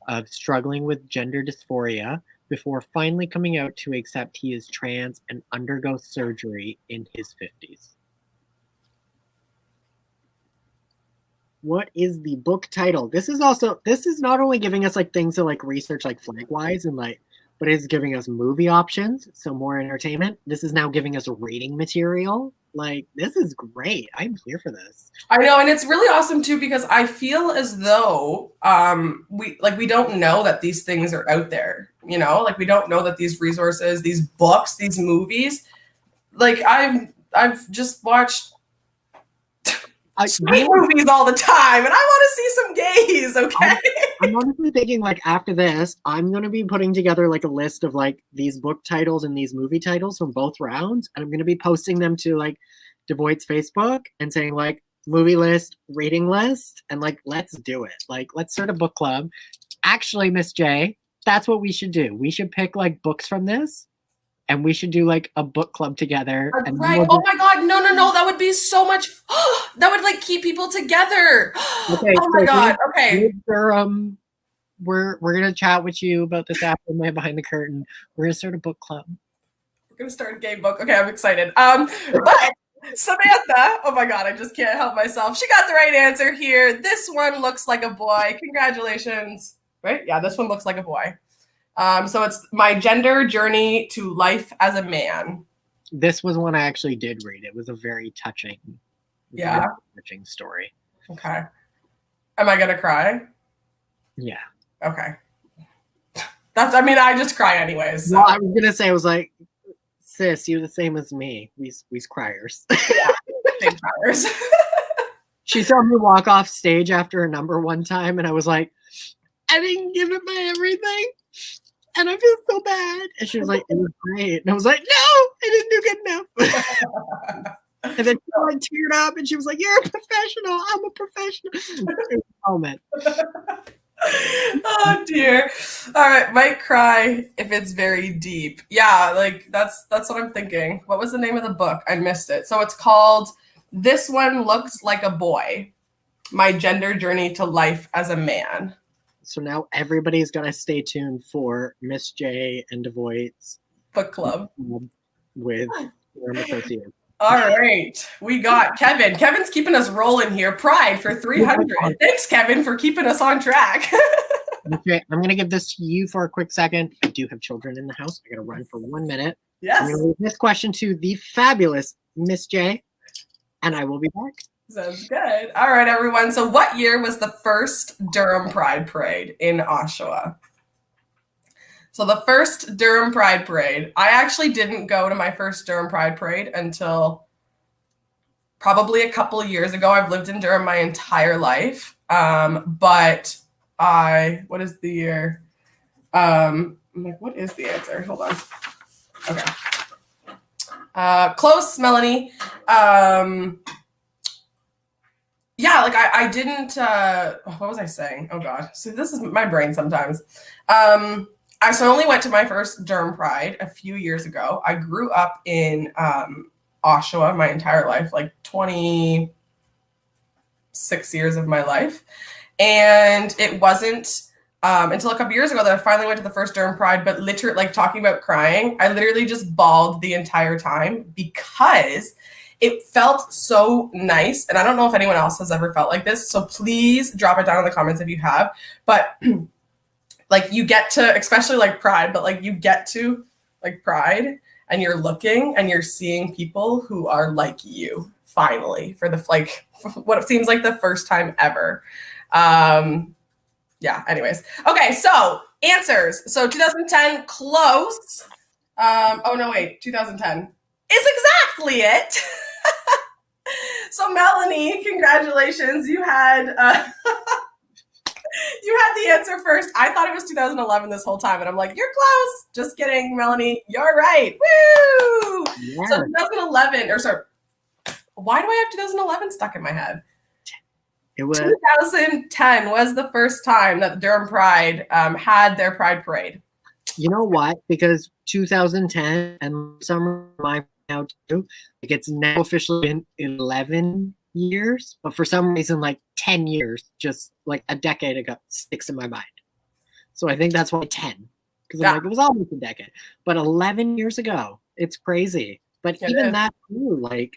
of struggling with gender dysphoria before finally coming out to accept he is trans and undergo surgery in his 50s? What is the book title? This is not only giving us like things to like research like flag wise and like, but it's giving us movie options, so more entertainment. This is now giving us rating material. Like, this is great. I'm here for this. I know, and it's really awesome too, because I feel as though we don't know that these things are out there, you know, like we don't know that these resources, these books, these movies, like I've just watched straight movies all the time, and I want to see some gays, okay? I'm honestly thinking like after this, I'm going to be putting together like a list of like these book titles and these movie titles from both rounds, and I'm going to be posting them to like Devoit's Facebook and saying like movie list, reading list, and like let's do it. Like let's start a book club. Actually, Miss J, that's what we should do. We should pick like books from this, and we should do like a book club together. And right. Oh my God. No. That would be so much. That would like keep people together. Okay. Oh my God. Okay. We're gonna chat with you about this after my behind the curtain. We're gonna start a book club. We're gonna start a gay book. Okay, I'm excited. But Samantha, oh my God, I just can't help myself. She got the right answer here. This one looks like a boy. Congratulations. Right? Yeah, this one looks like a boy. So it's My Gender Journey to Life as a Man. This was one I actually did read. It was a very touching, touching story. Okay. Am I gonna cry? Yeah. Okay. I just cry anyways. So. Well, I was gonna say, I was like, sis, you're the same as me. We's criers. Yeah, big criers. She saw me walk off stage after a number one time, and I was like, I didn't give it my everything. And I feel so bad. And she was like, it was great. And I was like, no, I didn't do good enough. And then she like teared up and she was like, you're a professional. I'm a professional. It was a moment. Oh dear. All right, might cry if it's very deep. Yeah, like that's what I'm thinking. What was the name of the book? I missed it. So it's called This One Looks Like a Boy: My Gender Journey to Life as a Man. So now everybody's gonna stay tuned for Miss J and Devoit's book club with Durham Associates. All right, we got Kevin. Kevin's keeping us rolling here. Pride for 300. Thanks, Kevin, for keeping us on track. Okay, I'm gonna give this to you for a quick second. I do have children in the house. I gotta run for 1 minute. Yes. I'm gonna leave this question to the fabulous Miss J, and I will be back. Sounds good. All right, everyone. So, what year was the first Durham Pride Parade in Oshawa? So, the first Durham Pride Parade, I actually didn't go to my first Durham Pride Parade until probably a couple of years ago. I've lived in Durham my entire life. But what is the year? I'm like, what is the answer? Hold on. Okay. Close, Melanie. Yeah, like I didn't, what was I saying? Oh God. So this is my brain sometimes. I only went to my first Durham Pride a few years ago. I grew up in Oshawa my entire life, like 26 years of my life. And it wasn't until a couple years ago that I finally went to the first Durham Pride, but literally, like talking about crying, I literally just bawled the entire time because it felt so nice. And I don't know if anyone else has ever felt like this. So please drop it down in the comments if you have. But like you get to, especially like Pride, but like you get to like Pride and you're looking and you're seeing people who are like you finally for the like what it seems like the first time ever. Yeah, anyways. Okay, so answers. So 2010, close. Oh no, wait, 2010 is exactly it. So Melanie, congratulations. You had you had the answer first. I thought it was 2011 this whole time, and I'm like, you're close. Just kidding, Melanie. You're right. Woo! Yeah. So 2011, or sorry, why do I have 2011 stuck in my head? It was 2010 was the first time that Durham Pride had their Pride Parade. You know what? Because 2010 and summer my now too, like it's now officially been 11 years, but for some reason, like 10 years, just like a decade ago, sticks in my mind. So I think that's why 10, because I'm like, it was almost a decade, but 11 years ago, it's crazy. But even that too, like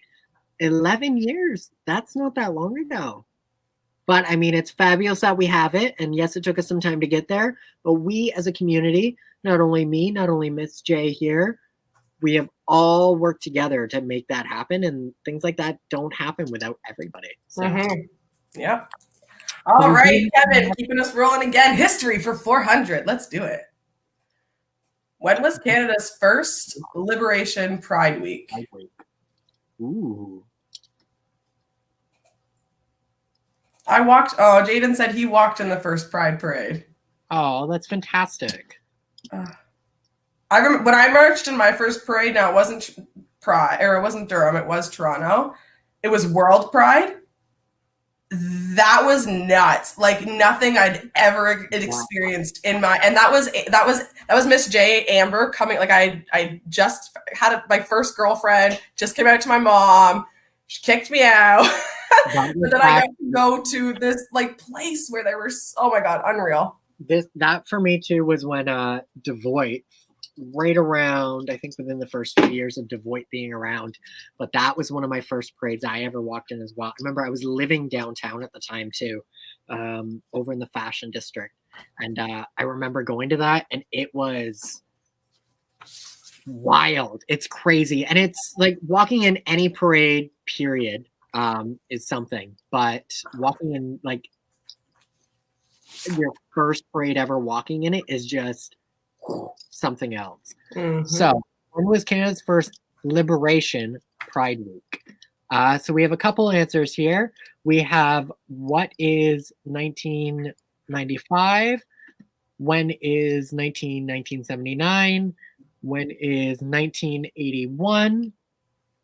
11 years, that's not that long ago. But I mean, it's fabulous that we have it. And yes, it took us some time to get there. But we as a community, not only me, not only Miss J here, we have all worked together to make that happen. And things like that don't happen without everybody. So. Yep. All right, Kevin, keeping us rolling again. History for 400. Let's do it. When was Canada's first Liberation Pride Week? Ooh. I walked. Oh, Jaden said he walked in the first Pride Parade. Oh, that's fantastic. I remember when I marched in my first parade. Now it wasn't Pride, or it wasn't Durham. It was Toronto. It was World Pride. That was nuts. Like nothing I'd ever experienced in my. And that was Miss J Amber coming. Like I just had my first girlfriend. Just came out to my mom. She kicked me out. But then I got to go to this like place where there were, oh my God, unreal. That for me too was when Devoit, right around, I think within the first few years of Devoit being around, but that was one of my first parades I ever walked in as well. I remember I was living downtown at the time too, over in the fashion district. And I remember going to that and it was wild. It's crazy. And it's like walking in any parade period is something, but walking in like your first parade ever walking in it is just something else. So when was Canada's first Liberation Pride Week? So we have a couple answers here. We have what is 1995? When is 1979? When is 1981?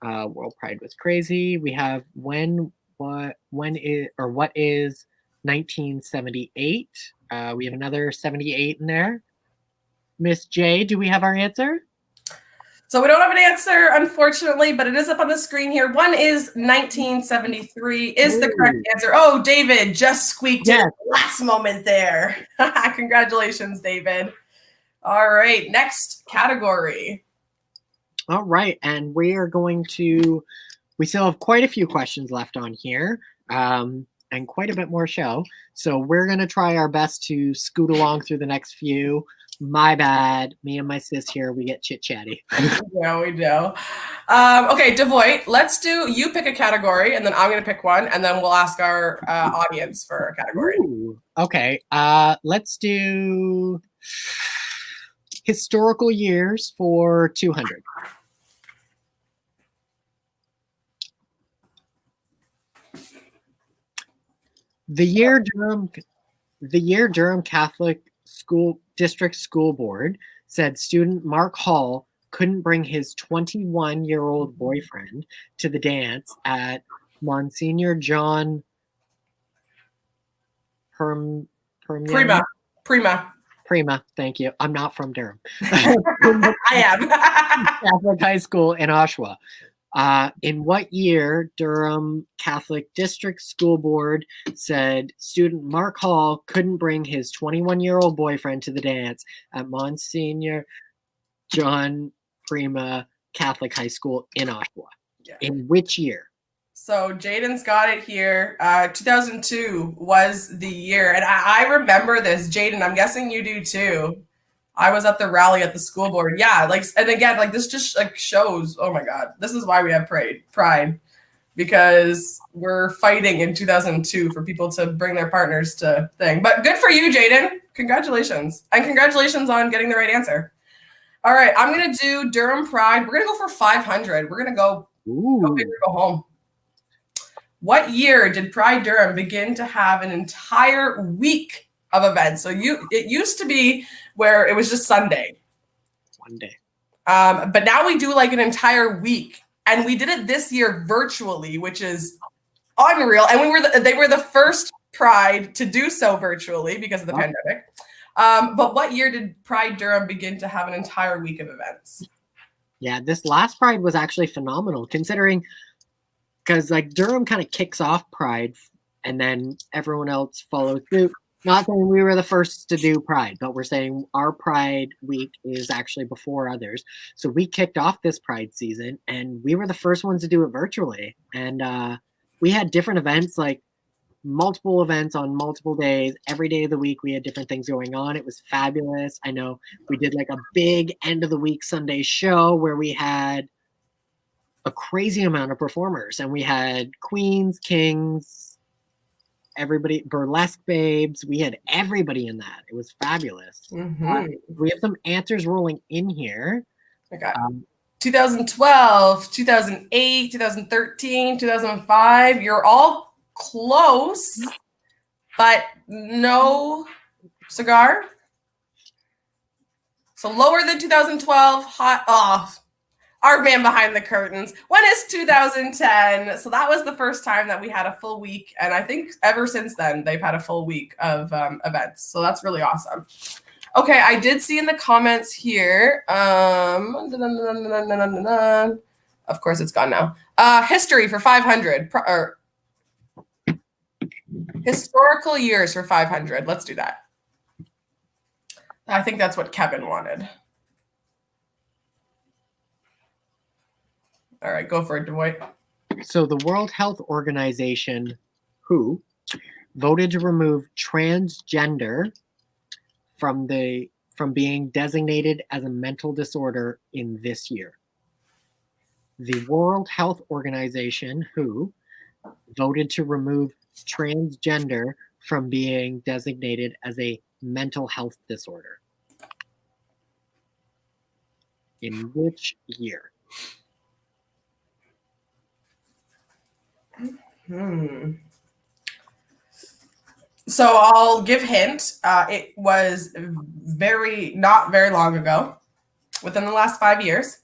World Pride was crazy. We have what is 1978? We have another 78 in there. Miss J, do we have our answer? So we don't have an answer, unfortunately, but it is up on the screen here. One is 1973 is the correct answer. Oh, David just squeaked in last moment there. Congratulations, David. All right, next category. All right, and we still have quite a few questions left on here, and quite a bit more show. So we're going to try our best to scoot along through the next few. My bad. Me and my sis here, we get chit-chatty. Yeah, we do. Okay, Devoit, you pick a category, and then I'm going to pick one, and then we'll ask our audience for a category. Ooh, okay, let's do historical years for 200. The year Durham Catholic School District School Board said student Mark Hall couldn't bring his 21-year-old boyfriend to the dance at Monsignor John Prima. Prima, thank you. I'm not from Durham. I am. Catholic High School in Oshawa. In what year Durham Catholic District School Board said student Mark Hall couldn't bring his 21-year-old boyfriend to the dance at Monsignor John Prima Catholic High School in Oshawa? Yeah. In which year? So Jaden's got it here. 2002 was the year. And I remember this. Jaden, I'm guessing you do too. I was at the rally at the school board. Yeah, and again, this just shows, oh my God, this is why we have pride, because we're fighting in 2002 for people to bring their partners to thing. But good for you, Jaden. Congratulations. And congratulations on getting the right answer. All right, I'm going to do Durham Pride. We're going to go for 500. We're going to go big or go home. What year did Pride Durham begin to have an entire week of events? So it used to be where it was just Sunday. One day. But now we do an entire week. And we did it this year virtually, which is unreal. And they were the first Pride to do so virtually because of the pandemic. But what year did Pride Durham begin to have an entire week of events? Yeah, this last Pride was actually phenomenal, considering because Durham kind of kicks off Pride and then everyone else follows suit. Not saying we were the first to do Pride, but we're saying our Pride week is actually before others. So we kicked off this Pride season and we were the first ones to do it virtually. And we had different events, multiple events on multiple days. Every day of the week, we had different things going on. It was fabulous. I know we did a big end of the week Sunday show where we had a crazy amount of performers, and we had queens, kings, everybody, burlesque babes. We had everybody in that. It was fabulous. Mm-hmm. We have some answers rolling in here. Okay. 2012, 2008, 2013, 2005. You're all close, but no cigar. So lower than 2012. Hot off. Our man behind the curtains. When is 2010? So that was the first time that we had a full week. And I think ever since then, they've had a full week of events. So that's really awesome. Okay, I did see in the comments here. Of course, it's gone now. History for 500. Or historical years for 500. Let's do that. I think that's what Kevin wanted. All right, go for it, Devoit. So the World Health Organization, WHO, voted to remove transgender from being designated as a mental disorder in this year. The World Health Organization, WHO, voted to remove transgender from being designated as a mental health disorder. In which year? So I'll give hint. It was not very long ago, within the last 5 years,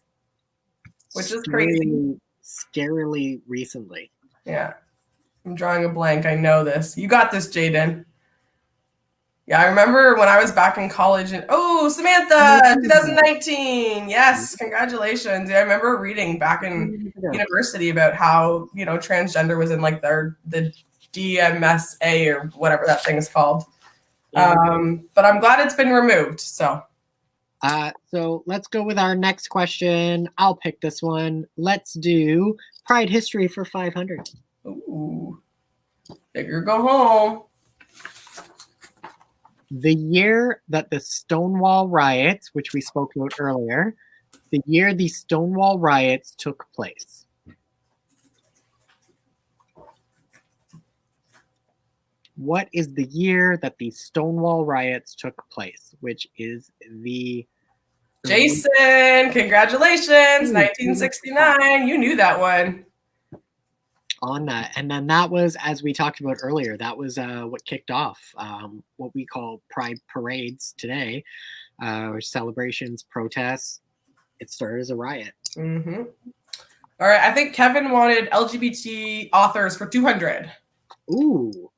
which is crazy. Scarily recently. Yeah. I'm drawing a blank. I know this. You got this, Jaden. Yeah, I remember when I was back in college and Samantha, 2019. Yes, congratulations. Yeah, I remember reading back in university about how, transgender was in the DMSA or whatever that thing is called. But I'm glad it's been removed. So let's go with our next question. I'll pick this one. Let's do Pride history for 500. Ooh, bigger go home. The year that the Stonewall riots, which we spoke about earlier, the year the Stonewall riots took place. What is the year that the Stonewall riots took place, which is the... Jason, congratulations, 1969. You knew that one. On that. And then that was, as we talked about earlier, that was what kicked off what we call Pride parades today, or celebrations, protests. It started as a riot. Mm-hmm. All right, I think Kevin wanted LGBT authors for 200. Ooh.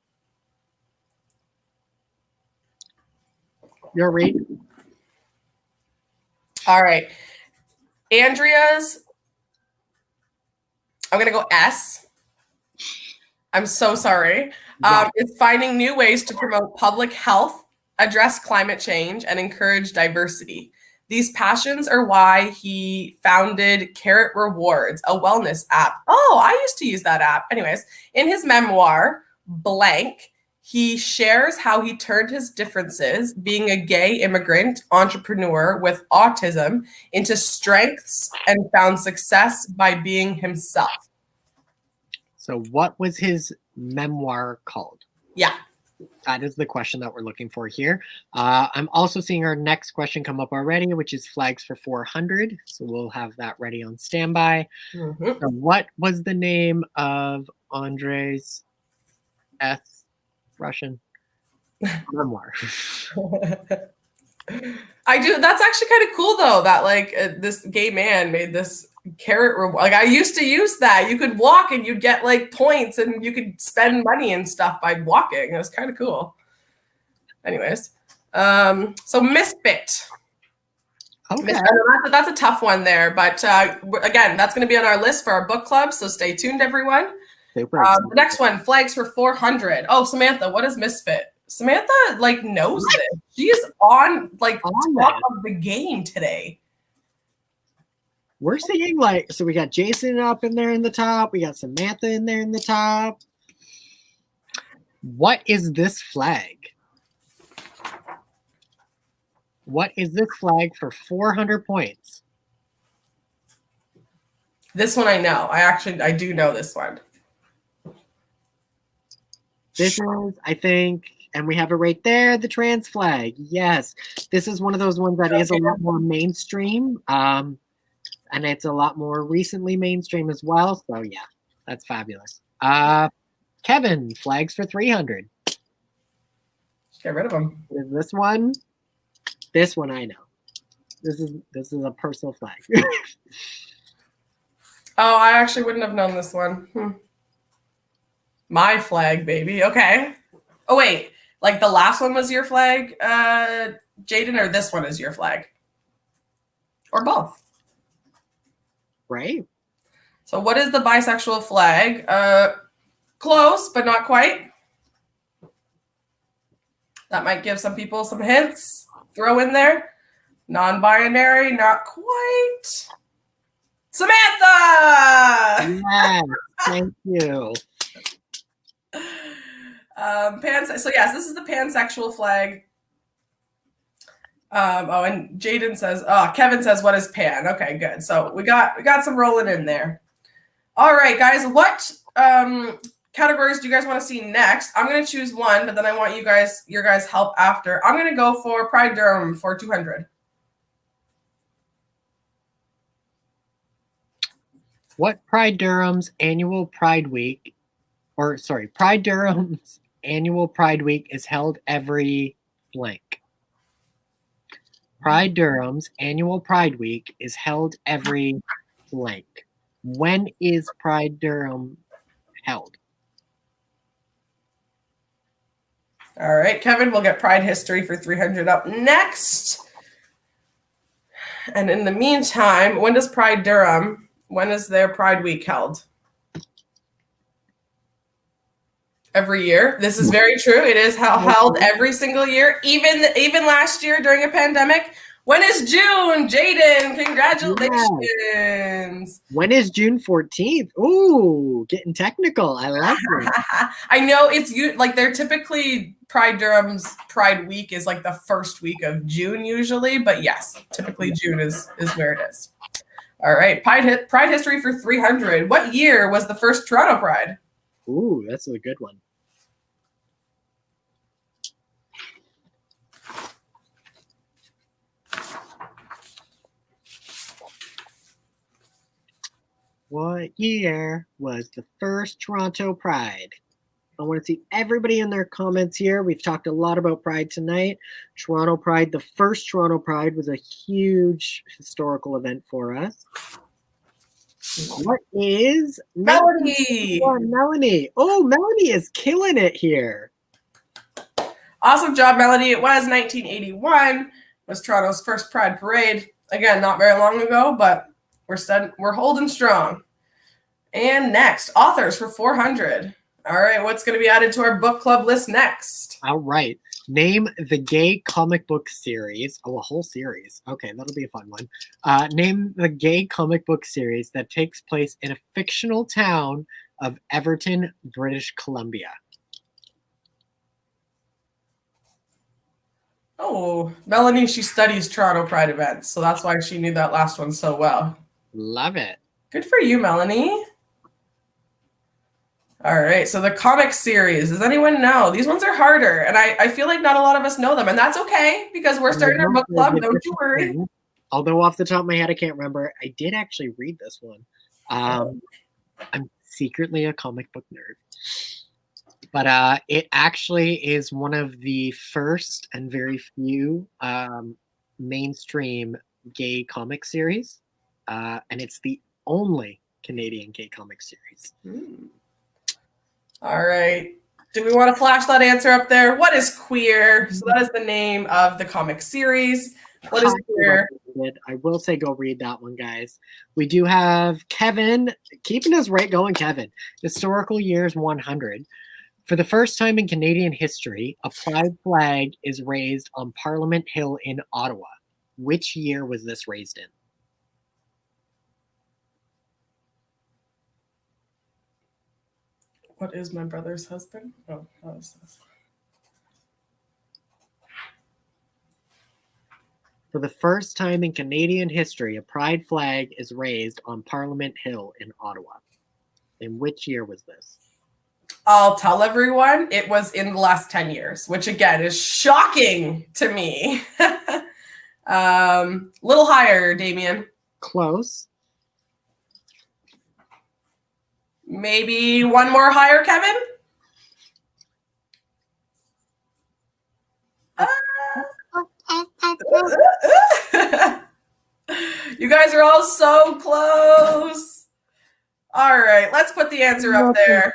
Your read. All right. Andrea's, I'm going to go S. I'm so sorry. Is finding new ways to promote public health, address climate change, and encourage diversity. These passions are why he founded Carrot Rewards, a wellness app. Oh, I used to use that app. Anyways, in his memoir, Blank, he shares how he turned his differences, being a gay immigrant entrepreneur with autism, into strengths and found success by being himself. So what was his memoir called? Yeah. That is the question that we're looking for here. I'm also seeing our next question come up already, which is flags for 400. So we'll have that ready on standby. Mm-hmm. So what was the name of Andre's S Russian memoir? I do. That's actually kind of cool, though, that like this gay man made this carrot reward. Like I used to use that. You could walk and you'd get like points and you could spend money and stuff by walking. It was kind of cool. Anyways, so Misfit. Okay. That's a tough one there, but again, that's going to be on our list for our book club. So stay tuned, everyone. The next one, flags for 400. Oh, Samantha, what is Misfit? Samantha like knows this. She is on top of the game today. We're seeing so we got Jason up in there in the top. We got Samantha in there in the top. What is this flag? What is this flag for 400 points? This one I know. I do know this one. This is, I think, and we have it right there, the trans flag. Yes. This is one of those ones that is a lot more mainstream. And it's a lot more recently mainstream as well. So yeah, that's fabulous. Kevin, flags for 300. Get rid of them. Is this one? This one I know. This is a personal flag. Oh, I actually wouldn't have known this one. My flag, baby. Okay. Oh wait, like the last one was your flag, Jaden, or this one is your flag? Or both? Right. So what is the bisexual flag? Close, but not quite. That might give some people some hints. Throw in there. Non-binary, not quite. Samantha! Yes, thank you. So yes, this is the pansexual flag. And Jaden says, Kevin says, what is pan? Okay, good. So we got some rolling in there. All right, guys, what categories do you guys want to see next? I'm going to choose one, but then I want your guys' help after. I'm going to go for Pride Durham for 200. What Pride Durham's annual Pride Week, Pride Durham's annual Pride Week is held every blank. Pride Durham's annual Pride Week is held every blank. When is Pride Durham held? All right, Kevin, we'll get Pride History for 300 up next. And in the meantime, when is their Pride Week held? Every year. This is very true. It is held every single year. Even last year during a pandemic, When is June? Jaden, Yeah. congratulations. When is June 14th? Ooh, getting technical. I like it. I know it's like they're typically Durham's Pride Week is like the first week of June usually, but yes, typically June is where it is. All right, Pride history for 300. What year was the first Toronto Pride? Ooh, that's a good one. What year was the first Toronto Pride? I want to see everybody in their comments here. We've talked a lot about Pride tonight. Toronto Pride, the first Toronto Pride was a huge historical event for us. What is Melanie? Melanie. Oh, Melanie is killing it here. Awesome job, Melanie. It was 1981. Was Toronto's first Pride Parade. Again, not very long ago, but we're holding strong. And next, authors for 400. All right, what's going to be added to our book club list next? All right. Name the gay comic book series. Oh, a whole series. Okay, that'll be a fun one. Name the gay comic book series that takes place in a fictional town of Everton, British Columbia. Oh, Melanie, she studies Toronto Pride events, so that's why she knew that last one so well. Love it. Good for you, Melanie. All right, so the comic series. Does anyone know? These ones are harder, and I feel like not a lot of us know them, and that's okay because we're starting our book club. Don't you worry. Although off the top of my head, I can't remember. I did actually read this one. I'm secretly a comic book nerd. But it actually is one of the first and very few mainstream gay comic series. And it's the only Canadian gay comic series. All right. Do we want to flash that answer up there? What is queer? So that is the name of the comic series. What is queer? I will say go read that one, guys. We do have Kevin, keeping us right going, Kevin. Historical years 100. For the first time in Canadian history, a pride flag is raised on Parliament Hill in Ottawa. Which year was this raised in? What is my brother's husband? Oh, that was this. For the first time in Canadian history, a pride flag is raised on Parliament Hill in Ottawa. In which year was this? I'll tell everyone it was in the last 10 years, which again is shocking to me. Little higher, Damien. Close. Maybe one more higher, Kevin? You guys are all so close. All right, let's put the answer up there.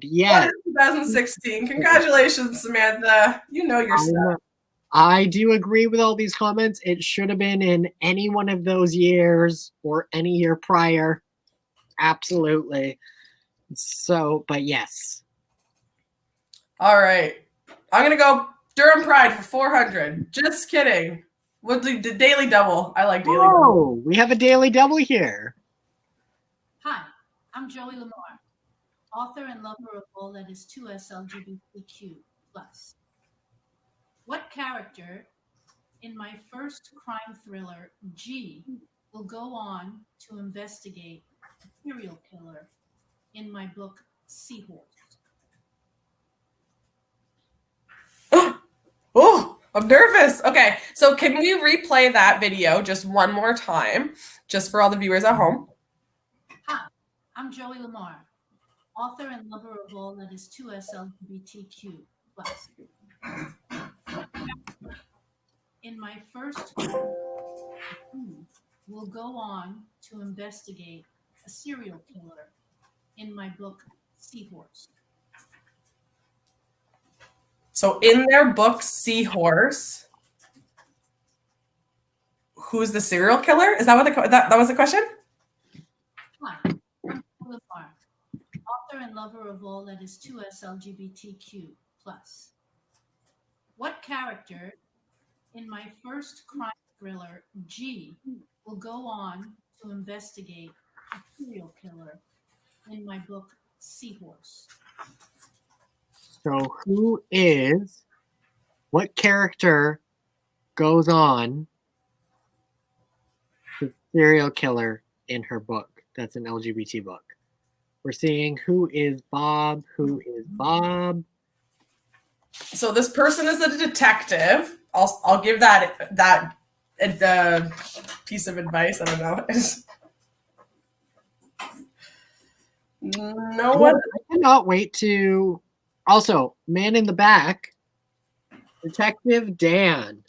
Yes. 2016. Congratulations, Samantha. You know your stuff. I do agree with all these comments. It should have been in any one of those years or any year prior. Absolutely. So, but yes. All right. I'm going to go Durham Pride for 400. Just kidding. We'll do the daily double. I like daily double. Oh, we have a daily double here. Hi, I'm Joey Lamar, author and lover of all that is 2S LGBTQ+. What character in my first crime thriller, G, will go on to investigate a serial killer in my book, Seahorse? Oh, I'm nervous. Okay, so can we replay that video just one more time, just for all the viewers at home? Hi, I'm Joey Lamar, author and lover of all that is 2S LGBTQ+. In my first will go on to investigate a serial killer in my book, Seahorse. So in their book, Seahorse, who's the serial killer? Is that what that was the question? Hi, I'm Lamar, author and lover of all that is 2S LGBTQ+. What character in my first crime thriller G will go on to investigate a serial killer in my book Seahorse. So what character goes on the serial killer in her book? That's an LGBT book. We're seeing who is Bob. So this person is a detective. I'll give that piece of advice. I don't know. No one. I cannot wait to. Also, man in the back, Detective Dan.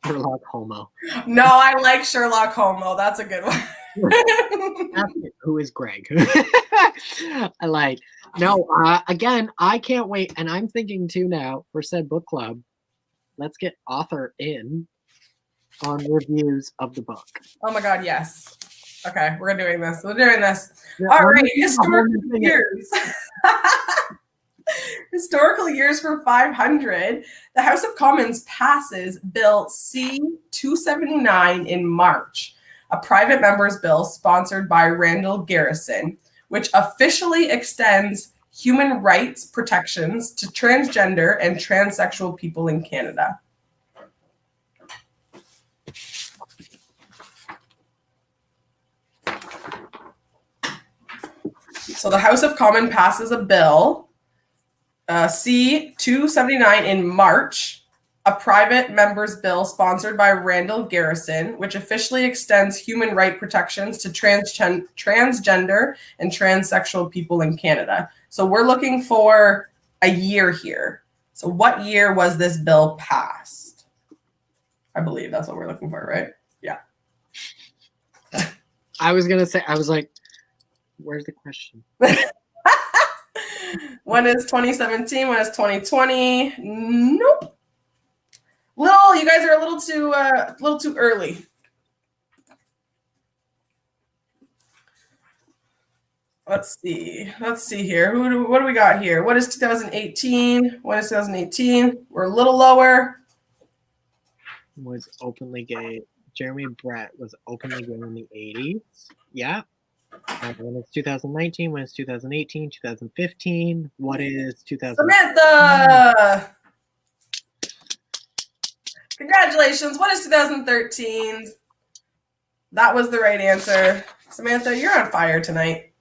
Sherlock Homo. No, I like Sherlock Homo. That's a good one. Who is Greg? I like. No, again, I can't wait. And I'm thinking too now for said book club, let's get author in on reviews of the book. Oh my God, yes. Okay, we're doing this. We're doing this. Yeah, All right, historical years. Historical years for 500. The House of Commons passes Bill C-279 in March, a private member's bill sponsored by Randall Garrison, which officially extends human rights protections to transgender and transsexual people in Canada. So the House of Commons passes a bill, C-279 in March, a private member's bill sponsored by Randall Garrison, which officially extends human right protections to transgender and transsexual people in Canada. So we're looking for a year here. So what year was this bill passed? I believe that's what we're looking for, right? Yeah. I was like, where's the question? One is 2017, one is 2020. Nope. You guys are a little too early. Let's see here. What do we got here? What is 2018? What is 2018? We're a little lower. Was openly gay. Jeremy Brett was openly gay in the 80s. Yeah. When it's 2019, when it's 2018, 2015, what is 2000? Samantha! Congratulations. What is 2013? That was the right answer. Samantha, you're on fire tonight.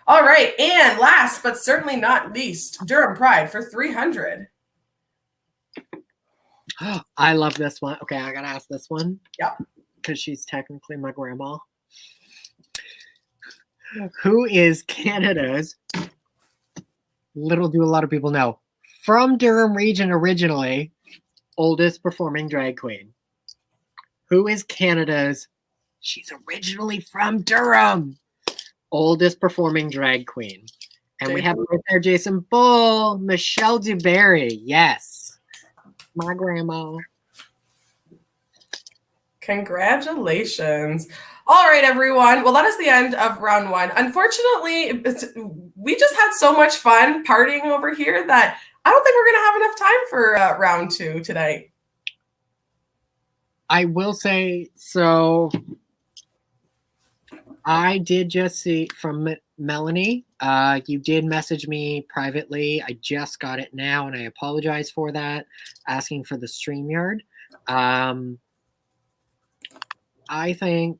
All right. And last but certainly not least, Durham Pride for 300. I love this one. Okay, I got to ask this one. Yep. Because she's technically my grandma. Who is Canada's, little do a lot of people know, from Durham Region originally, oldest performing drag queen? Who is Canada's, she's originally from Durham, oldest performing drag queen? And we have right there Jason Bull, Michelle DuBarry. Yes. My grandma. Congratulations. All right, everyone. Well, that is the end of round one. Unfortunately, we just had so much fun partying over here that I don't think we're going to have enough time for round two today. I will say, so I did just see from Melanie, you did message me privately. I just got it now, and I apologize for that, asking for the StreamYard. I think,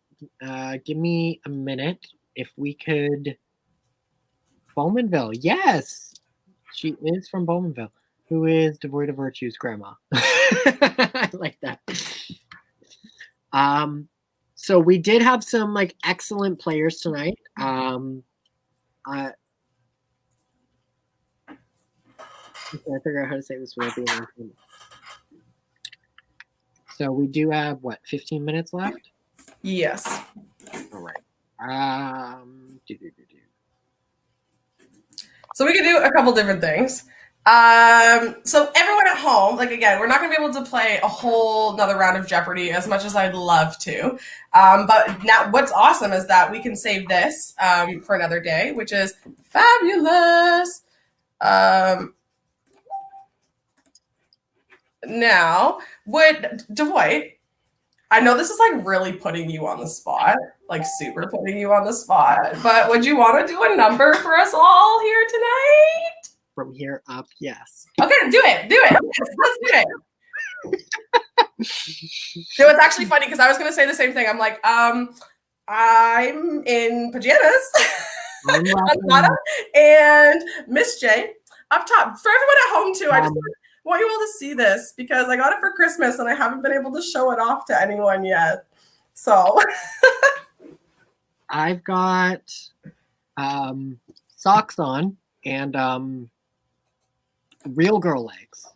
give me a minute if we could. Bowmanville, yes, she is from Bowmanville. Who is devoid of virtues, grandma? I like that. So we did have some like excellent players tonight. I'm trying to figure out how to say this without being on. So we do have what, 15 minutes left? Yes. All right. So we could do a couple different things. So everyone at home, like again, we're not going to be able to play a whole another round of Jeopardy as much as I'd love to. But now what's awesome is that we can save this for another day, which is fabulous. Now, would Devoid, I know this is like really putting you on the spot, like super putting you on the spot, but would you want to do a number for us all here tonight? From here up, yes. Okay, do it. Let's do it. So it's actually funny because I was going to say the same thing. I'm like, I'm in pajamas on the bottom, and Miss J up top. For everyone at home too, I just want you all to see this because I got it for Christmas and I haven't been able to show it off to anyone yet. So I've got socks on and real girl legs.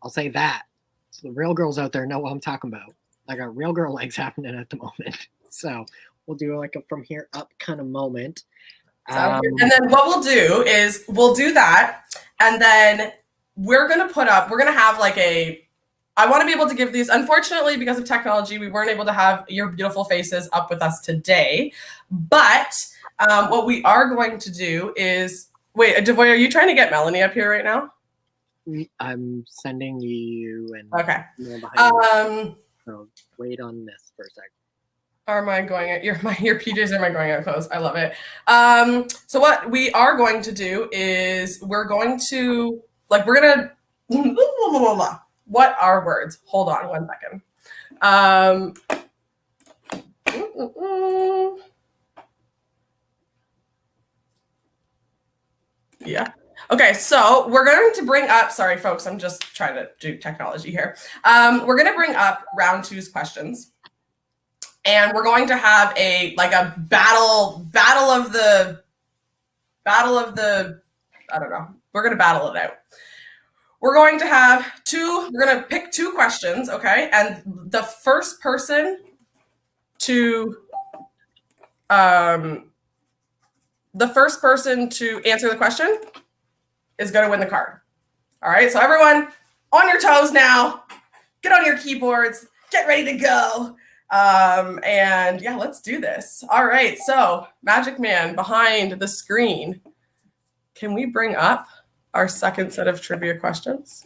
I'll say that. So the real girls out there know what I'm talking about. I got real girl legs happening at the moment. So we'll do like a from here up kind of moment. and then what we'll do is we'll do that, and then we're going to have like I want to be able to give these. Unfortunately, because of technology, we weren't able to have your beautiful faces up with us today. But what we are going to do is, wait, Devoy, are you trying to get Melanie up here right now? I'm sending you and okay. So wait on this for a second. Are mine going at your PJs are mine going out close? I love it. So what we are going to do is we're gonna what are words? Hold on 1 second. Yeah. Okay, so we're going to bring up, sorry folks, I'm just trying to do technology here. We're going to bring up round two's questions. And we're going to have a battle of the I don't know. We're going to battle it out. We're going to pick two questions, okay? And the first person to answer the question is going to win the card. All right? So everyone on your toes now. Get on your keyboards. Get ready to go. And yeah, let's do this. All right. So Magic Man behind the screen. Can we bring up our second set of trivia questions?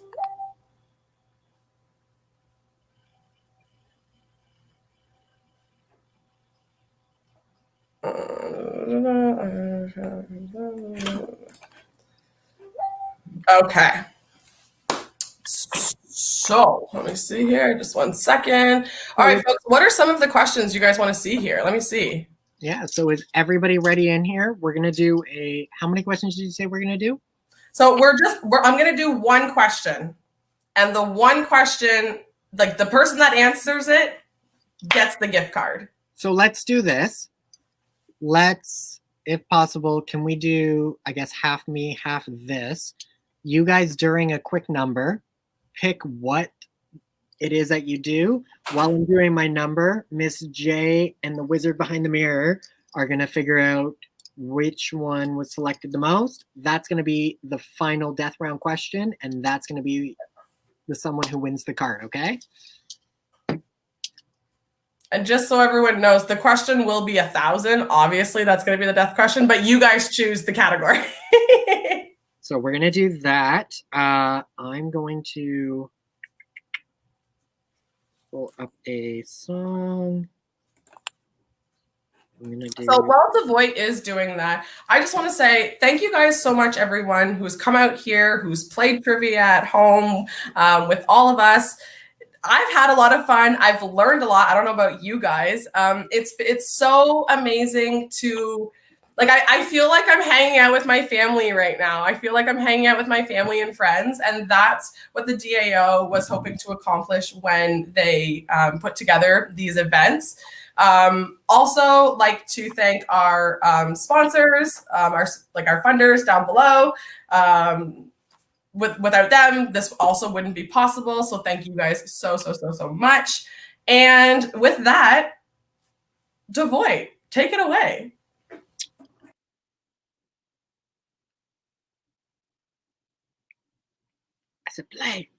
Okay. So let me see here. Just 1 second. All right, folks. What are some of the questions you guys want to see here? Let me see. Yeah. So is everybody ready in here? We're gonna do how many questions did you say we're gonna do? So I'm gonna do one question, and the one question, like the person that answers it, gets the gift card. So let's do this. Let's, if possible, can we do, I guess, half me, half this? You guys, during a quick number, pick what it is that you do. While I'm doing my number, Miss J and the wizard behind the mirror are going to figure out which one was selected the most. That's going to be the final death round question, and that's going to be the someone who wins the card, okay? And just so everyone knows, the question will be 1,000. Obviously, that's going to be the death question, but you guys choose the category. So we're going to do that. I'm going to pull up a song. So while Devoy is doing that, I just want to say thank you guys so much, everyone who's come out here, who's played trivia at home with all of us. I've had a lot of fun. I've learned a lot. I don't know about you guys. It's so amazing to, like, I feel like I'm hanging out with my family right now. I feel like I'm hanging out with my family and friends, and that's what the DAO was hoping to accomplish when they put together these events. Also like to thank our sponsors, our funders down below. Without them, this also wouldn't be possible. So thank you guys so much. And with that, Devoy, take it away. I said play.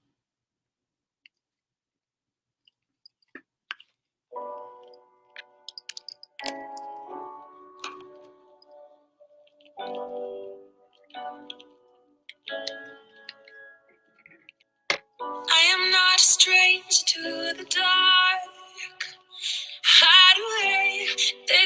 I am not a stranger to the dark.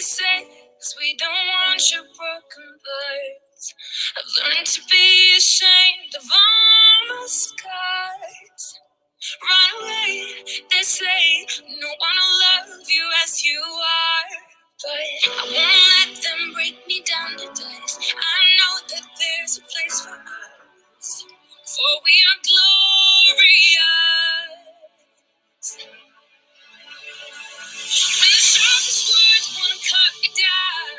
they say, 'cause we don't want your broken parts. I've learned to be ashamed of all my scars. Run away, they say, no one will love you as you are. But I won't let them break me down to dust. I know that there's a place for us, for we are glorious. When the sharpest words wanna cut me down,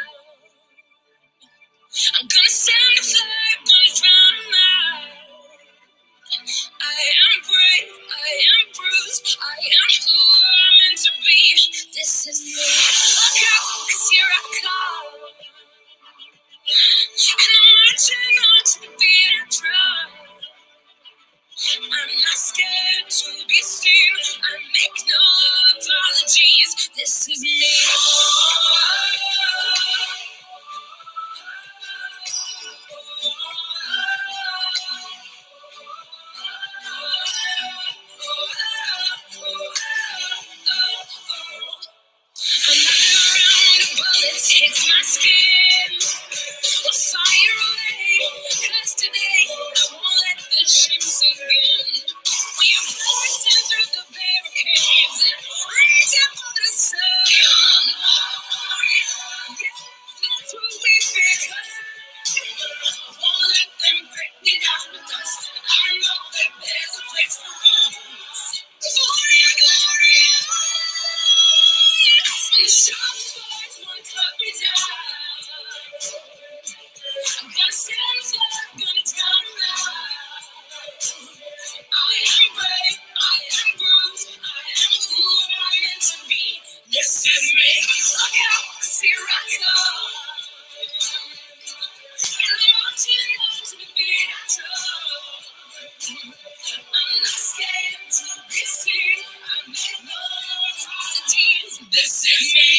I'm gonna send a flag, gonna drown 'em out. I am brave, I am bruised, I am who I'm meant to be. This is me. Look out, 'cause here I come. And I'm marching on to the beat and drum. I'm not scared to be seen. I make no apologies. This is me. Around the bullets hit my skin. I'll fire away, 'cause today I won't let the shame sink in. We are bursting through the barricades and reaching for the sun. Yes, that's what we become. I won't let them break me down to dust. I know that there's a place for us. Glory, glory, when the sharpest words wanna cut me down, I'm gonna stand flat, gonna drown 'em out. I am brave, I am bruised, I am who I'm meant to be. This is me. Look out, 'cause here I come. And I'm marching on to the beat I drum. I'm not scared to be seen. I make no apologies. This is me.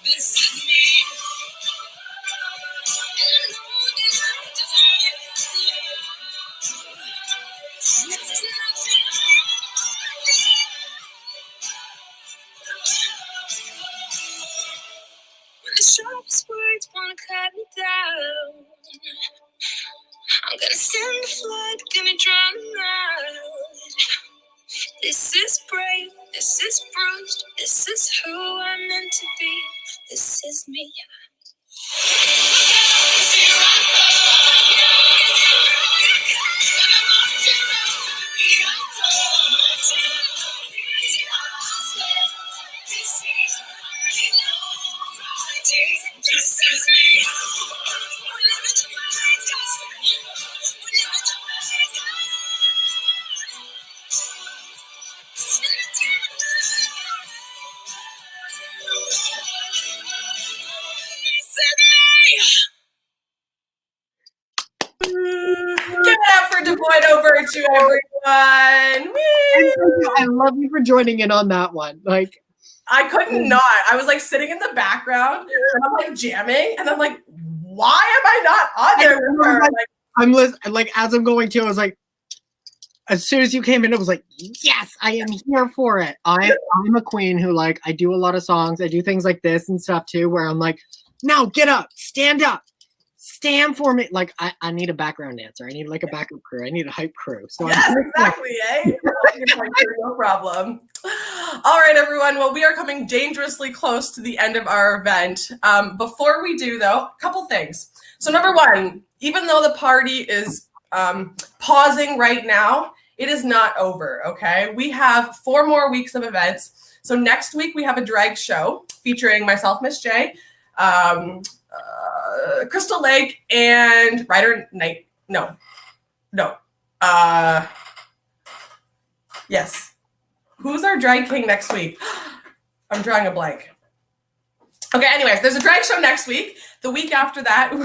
This is me. And I know that I deserve it. This is nothing. When the sharpest words wanna cut me down, I'm gonna send a flood, gonna drown 'em out. This is brave, this is bruised, this is who I'm meant to be. This is me. This is me. Give it up for Devoid Virtue, everyone. Woo! I love you for joining in on that one. Like, I couldn't not. I was like sitting in the background and I'm like jamming and I'm like, why am I not on there with her? Like, I'm listening, like, as I'm going to, I was like, as soon as you came in, I was like, yes, I am here for it. I'm a queen who, like, I do a lot of songs. I do things like this and stuff too, where I'm like, no, get up, stand for me. Like, I need a background dancer. I need like a backup crew. I need a hype crew. So yes, exactly, eh? No problem. All right, everyone. Well, we are coming dangerously close to the end of our event. Before we do, though, a couple things. So number one, even though the party is pausing right now, it is not over, okay? We have 4 more weeks of events. So next week, we have a drag show featuring myself, Miss J, Crystal Lake, and Ryder Knight. No. Yes. Who's our drag king next week? I'm drawing a blank. Okay, anyways, there's a drag show next week. The week after that, we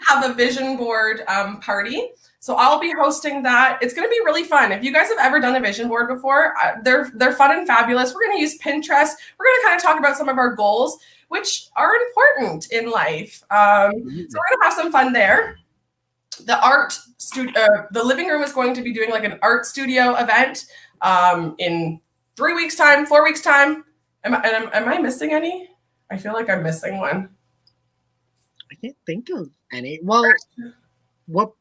have a vision board party. So I'll be hosting that. It's going to be really fun. If you guys have ever done a vision board before, they're fun and fabulous. We're going to use Pinterest. We're going to kind of talk about some of our goals, which are important in life. So we're going to have some fun there. The living room is going to be doing like an art studio event in 3 weeks time, 4 weeks time. Am I missing any? I feel like I'm missing one. I can't think of any. Well, what?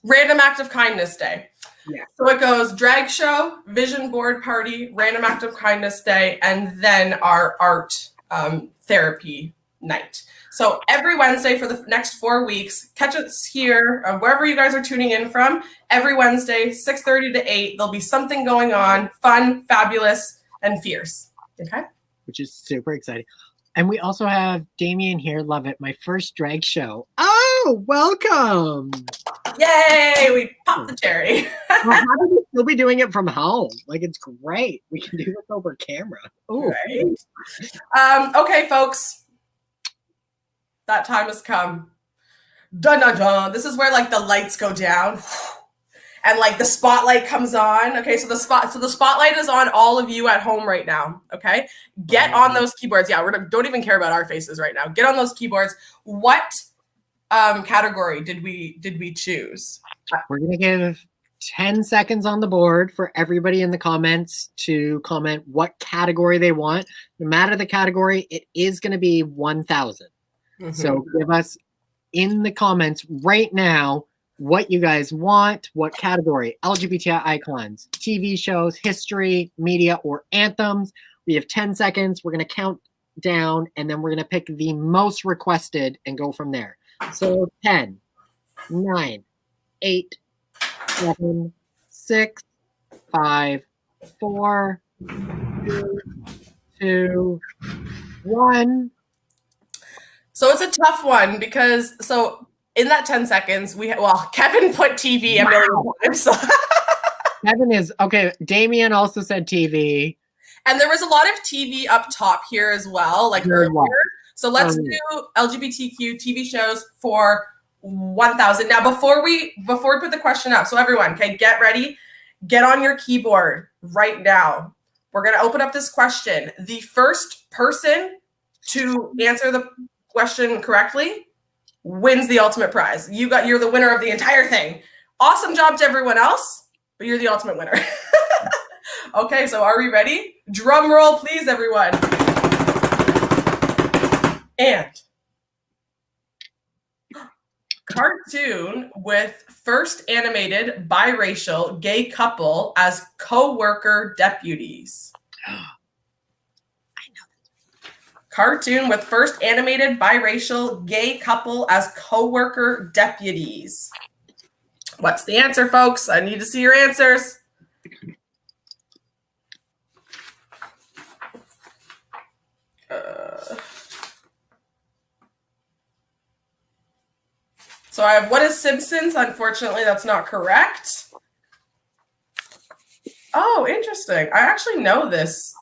Random Act of Kindness Day. Yeah. So it goes drag show, vision board party, Random Act of Kindness Day, and then our art therapy night. So every Wednesday for the next 4 weeks, catch us here, wherever you guys are tuning in from. Every Wednesday, 6:30 to 8, there'll be something going on, fun, fabulous, and fierce. Okay? Which is super exciting. And we also have Damien here. Love it. My first drag show. Oh, welcome. Yay! We popped the cherry. We're happy to still be doing it from home. Like, it's great. We can do this over camera. Oh, right. Okay, folks. That time has come. Dun dun dun. This is where like the lights go down. And like the spotlight comes on. Okay, so the spotlight is on all of you at home right now. Okay, get on those keyboards. Yeah, don't even care about our faces right now. Get on those keyboards. What category did we choose? We're gonna give 10 seconds on the board for everybody in the comments to comment what category they want. No matter the category, it is gonna be 1,000. Mm-hmm. So give us in the comments right now what you guys want, what category, LGBTI icons, TV shows, history, media, or anthems. We have 10 seconds. We're going to count down, and then we're going to pick the most requested and go from there. So 10, 9, 8, 7, 6, 5, 4, 2, 1. So it's a tough one because in that 10 seconds, Kevin put TV a million times. So. Kevin is, okay, Damien also said TV. And there was a lot of TV up top here as well, like earlier. So let's do LGBTQ TV shows for 1,000. Now, before we put the question up, so everyone, okay, get ready. Get on your keyboard right now. We're going to open up this question. The first person to answer the question correctly wins the ultimate prize. You're the winner of the entire thing. Awesome job to everyone else, but you're the ultimate winner. Okay, so are we ready? Drum roll, please, everyone. And cartoon with first animated biracial gay couple as co-worker deputies. Cartoon with first animated biracial gay couple as co-worker deputies. What's the answer, folks? I need to see your answers. So I have What is Simpsons? Unfortunately, that's not correct. Oh, interesting. I actually know this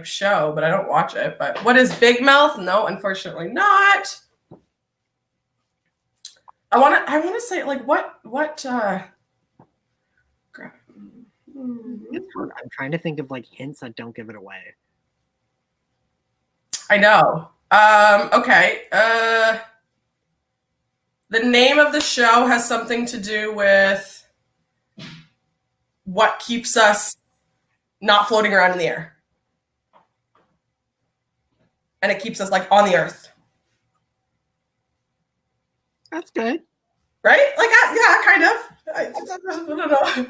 show, but I don't watch it. But what is Big Mouth? No, unfortunately not. I want to say what I'm trying to think of hints that don't give it away. I know. Okay. The name of the show has something to do with what keeps us not floating around in the air. And it keeps us on the earth. That's good. Right? Yeah, kind of. I don't know.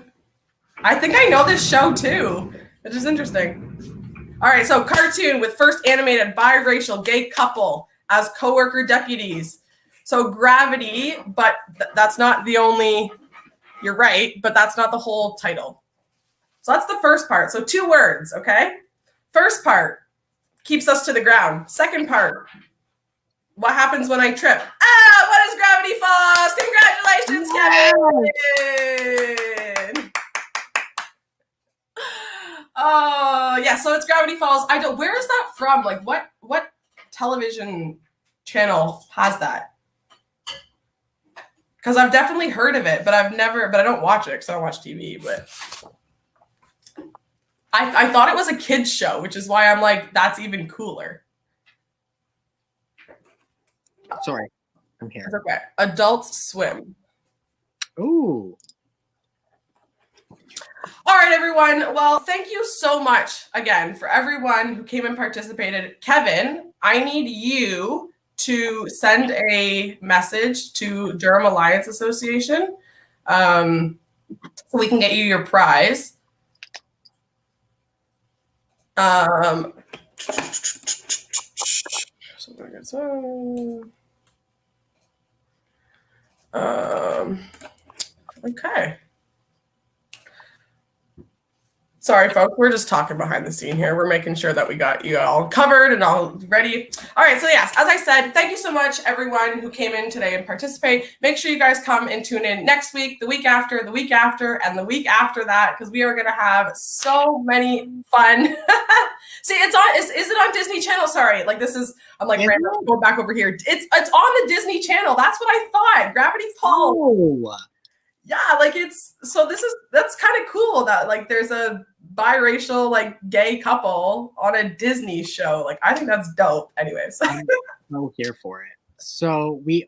I think I know this show too, which is interesting. All right, so cartoon with first animated biracial gay couple as co-worker deputies. So Gravity, but that's not the only, you're right, but that's not the whole title. So that's the first part. So 2 words, okay? First part, keeps us to the ground. Second part, what happens when I trip? What is Gravity Falls? Congratulations, Kevin! Oh, yeah, so it's Gravity Falls. Where is that from? What television channel has that? because I've definitely heard of it, but I don't watch it because I don't watch TV. But I thought it was a kids show, which is why I'm like, that's even cooler. Sorry, I'm here. It's okay. Adult Swim. Ooh. All right, everyone. Well, thank you so much again for everyone who came and participated. Kevin, I need you to send a message to Durham Alliance Association so we can get you your prize. Okay. Sorry, folks. We're just talking behind the scene here. We're making sure that we got you all covered and all ready. All right. So yes, as I said, thank you so much, everyone who came in today and participate. Make sure you guys come and tune in next week, the week after, and the week after that, because we are going to have so many fun. See, it's on. Is it on Disney Channel? Sorry, like this is. I'm like random. Go back over here. It's on the Disney Channel. That's what I thought. Gravity Falls. Oh. Yeah, like that's kind of cool that like there's a biracial like gay couple on a Disney show. Like I think that's dope. Anyways, I'm so here for it. So we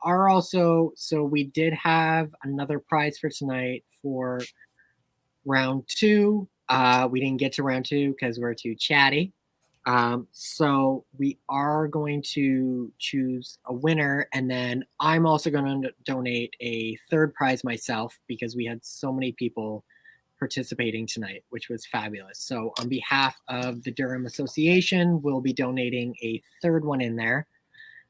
did have another prize for tonight for round 2. We didn't get to round 2 because we're too chatty. So we are going to choose a winner, and then I'm also going to donate a third prize myself because we had so many people participating tonight, which was fabulous. So on behalf of the Durham Association, we'll be donating a third one in there.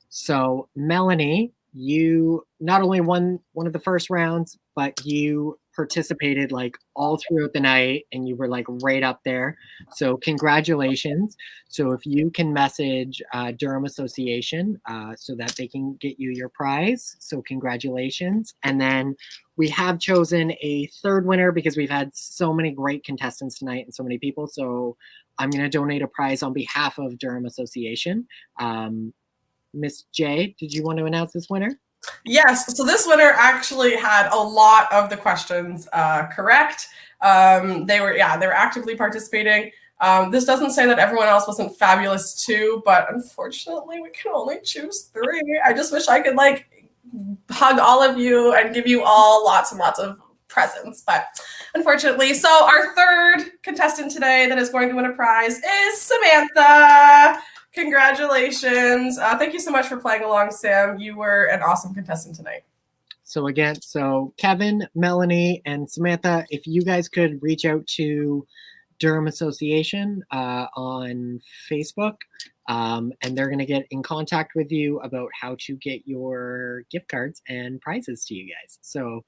So Melanie, you not only won one of the first rounds, but you participated like all throughout the night and you were like right up there. So congratulations. So if you can message Durham Association so that they can get you your prize. So congratulations. And then we have chosen a third winner because we've had so many great contestants tonight and so many people. So I'm going to donate a prize on behalf of Durham Association. Miss J, did you want to announce this winner? Yes. So this winner actually had a lot of the questions correct. They were actively participating. This doesn't say that everyone else wasn't fabulous too, but unfortunately we can only choose 3. I just wish I could like hug all of you and give you all lots and lots of presents, but unfortunately. So our third contestant today that is going to win a prize is Samantha. Congratulations. Thank you so much for playing along, Sam. You were an awesome contestant tonight. So again, Kevin, Melanie, and Samantha, if you guys could reach out to Durham Association on Facebook, and they're going to get in contact with you about how to get your gift cards and prizes to you guys. So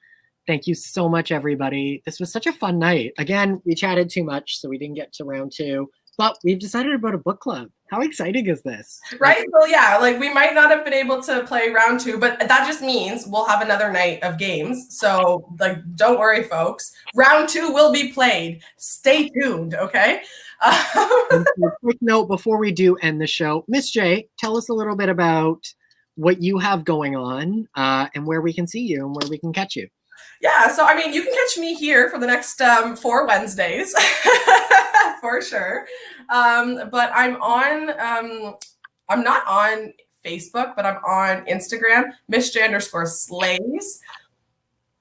thank you so much, everybody. This was such a fun night. Again, we chatted too much, so we didn't get to round 2. But we've decided about a book club. How exciting is this? Right? Well, yeah, like we might not have been able to play round 2, but that just means we'll have another night of games. So, like, don't worry, folks. Round 2 will be played. Stay tuned, okay? A quick note before we do end the show. Miss J, tell us a little bit about what you have going on and where we can see you and where we can catch you. Yeah, so I mean, you can catch me here for the next 4 Wednesdays, for sure. But I'm not on Facebook, but I'm on Instagram, MissJ_slays,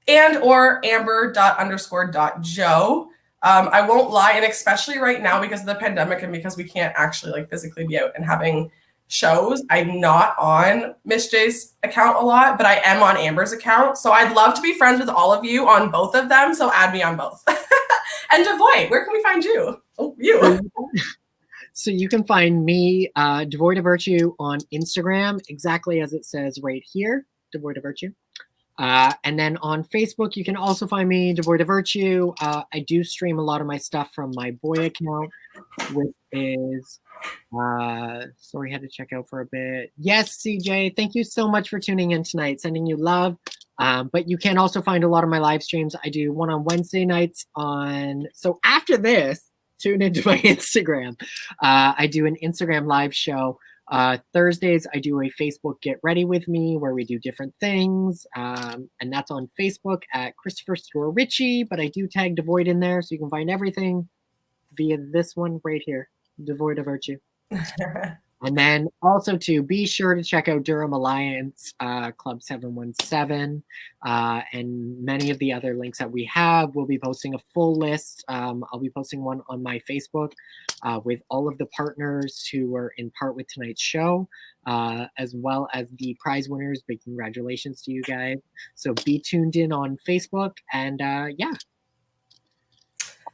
and or amber._.joe. I won't lie, and especially right now because of the pandemic and because we can't actually like physically be out and having shows, I'm not on Miss J's account a lot, but I am on Amber's account. So I'd love to be friends with all of you on both of them. So add me on both. And Devoid, where can we find you? Oh, you. So you can find me, Devoid of Virtue, on Instagram, exactly as it says right here, Devoid of Virtue. And then on Facebook, you can also find me, Devoid of Virtue. I do stream a lot of my stuff from my boy account, which is... sorry, had to check out for a bit. Yes, CJ, thank you so much for tuning in tonight. Sending you love. But you can also find a lot of my live streams. I do one on Wednesday nights so after this, tune into my Instagram. I do an Instagram live show Thursdays, I do a Facebook Get Ready With Me where we do different things. And that's on Facebook at Christopher Store Ritchie, but I do tag Devoid in there, so you can find everything via this one right here, Devoid of Virtue. And then also to be sure to check out Durham Alliance Club 717 and many of the other links that we have. We'll be posting a full list. I'll be posting one on my Facebook with all of the partners who were in part with tonight's show, as well as the prize winners. Big congratulations to you guys. So be tuned in on Facebook, and yeah.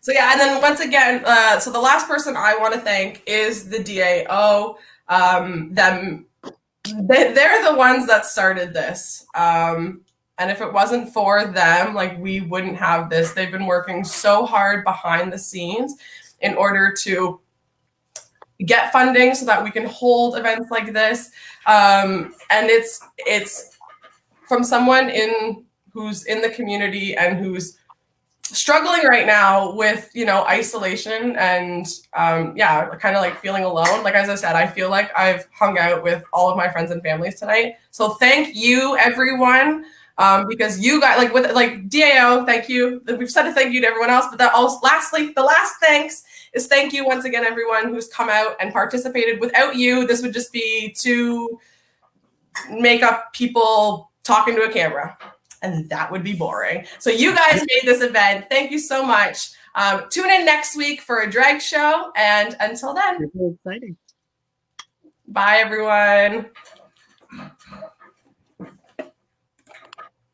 So yeah, and then once again, so the last person I want to thank is the DAO. They're the ones that started this. And if it wasn't for them, like, we wouldn't have this. They've been working so hard behind the scenes in order to get funding so that we can hold events like this. And it's from someone who's in the community and who's struggling right now with, isolation and kind of like feeling alone. Like, as I said, I feel like I've hung out with all of my friends and families tonight. So thank you, everyone, because you guys, like, with like DAO, thank you. We've said a thank you to everyone else, but that also, lastly, the last thanks is thank you once again, everyone who's come out and participated. Without you, this would just be two makeup people talking to a camera, and that would be boring. So you guys made this event. Thank you so much. Tune in next week for a drag show. And until then, It's exciting. bye, everyone.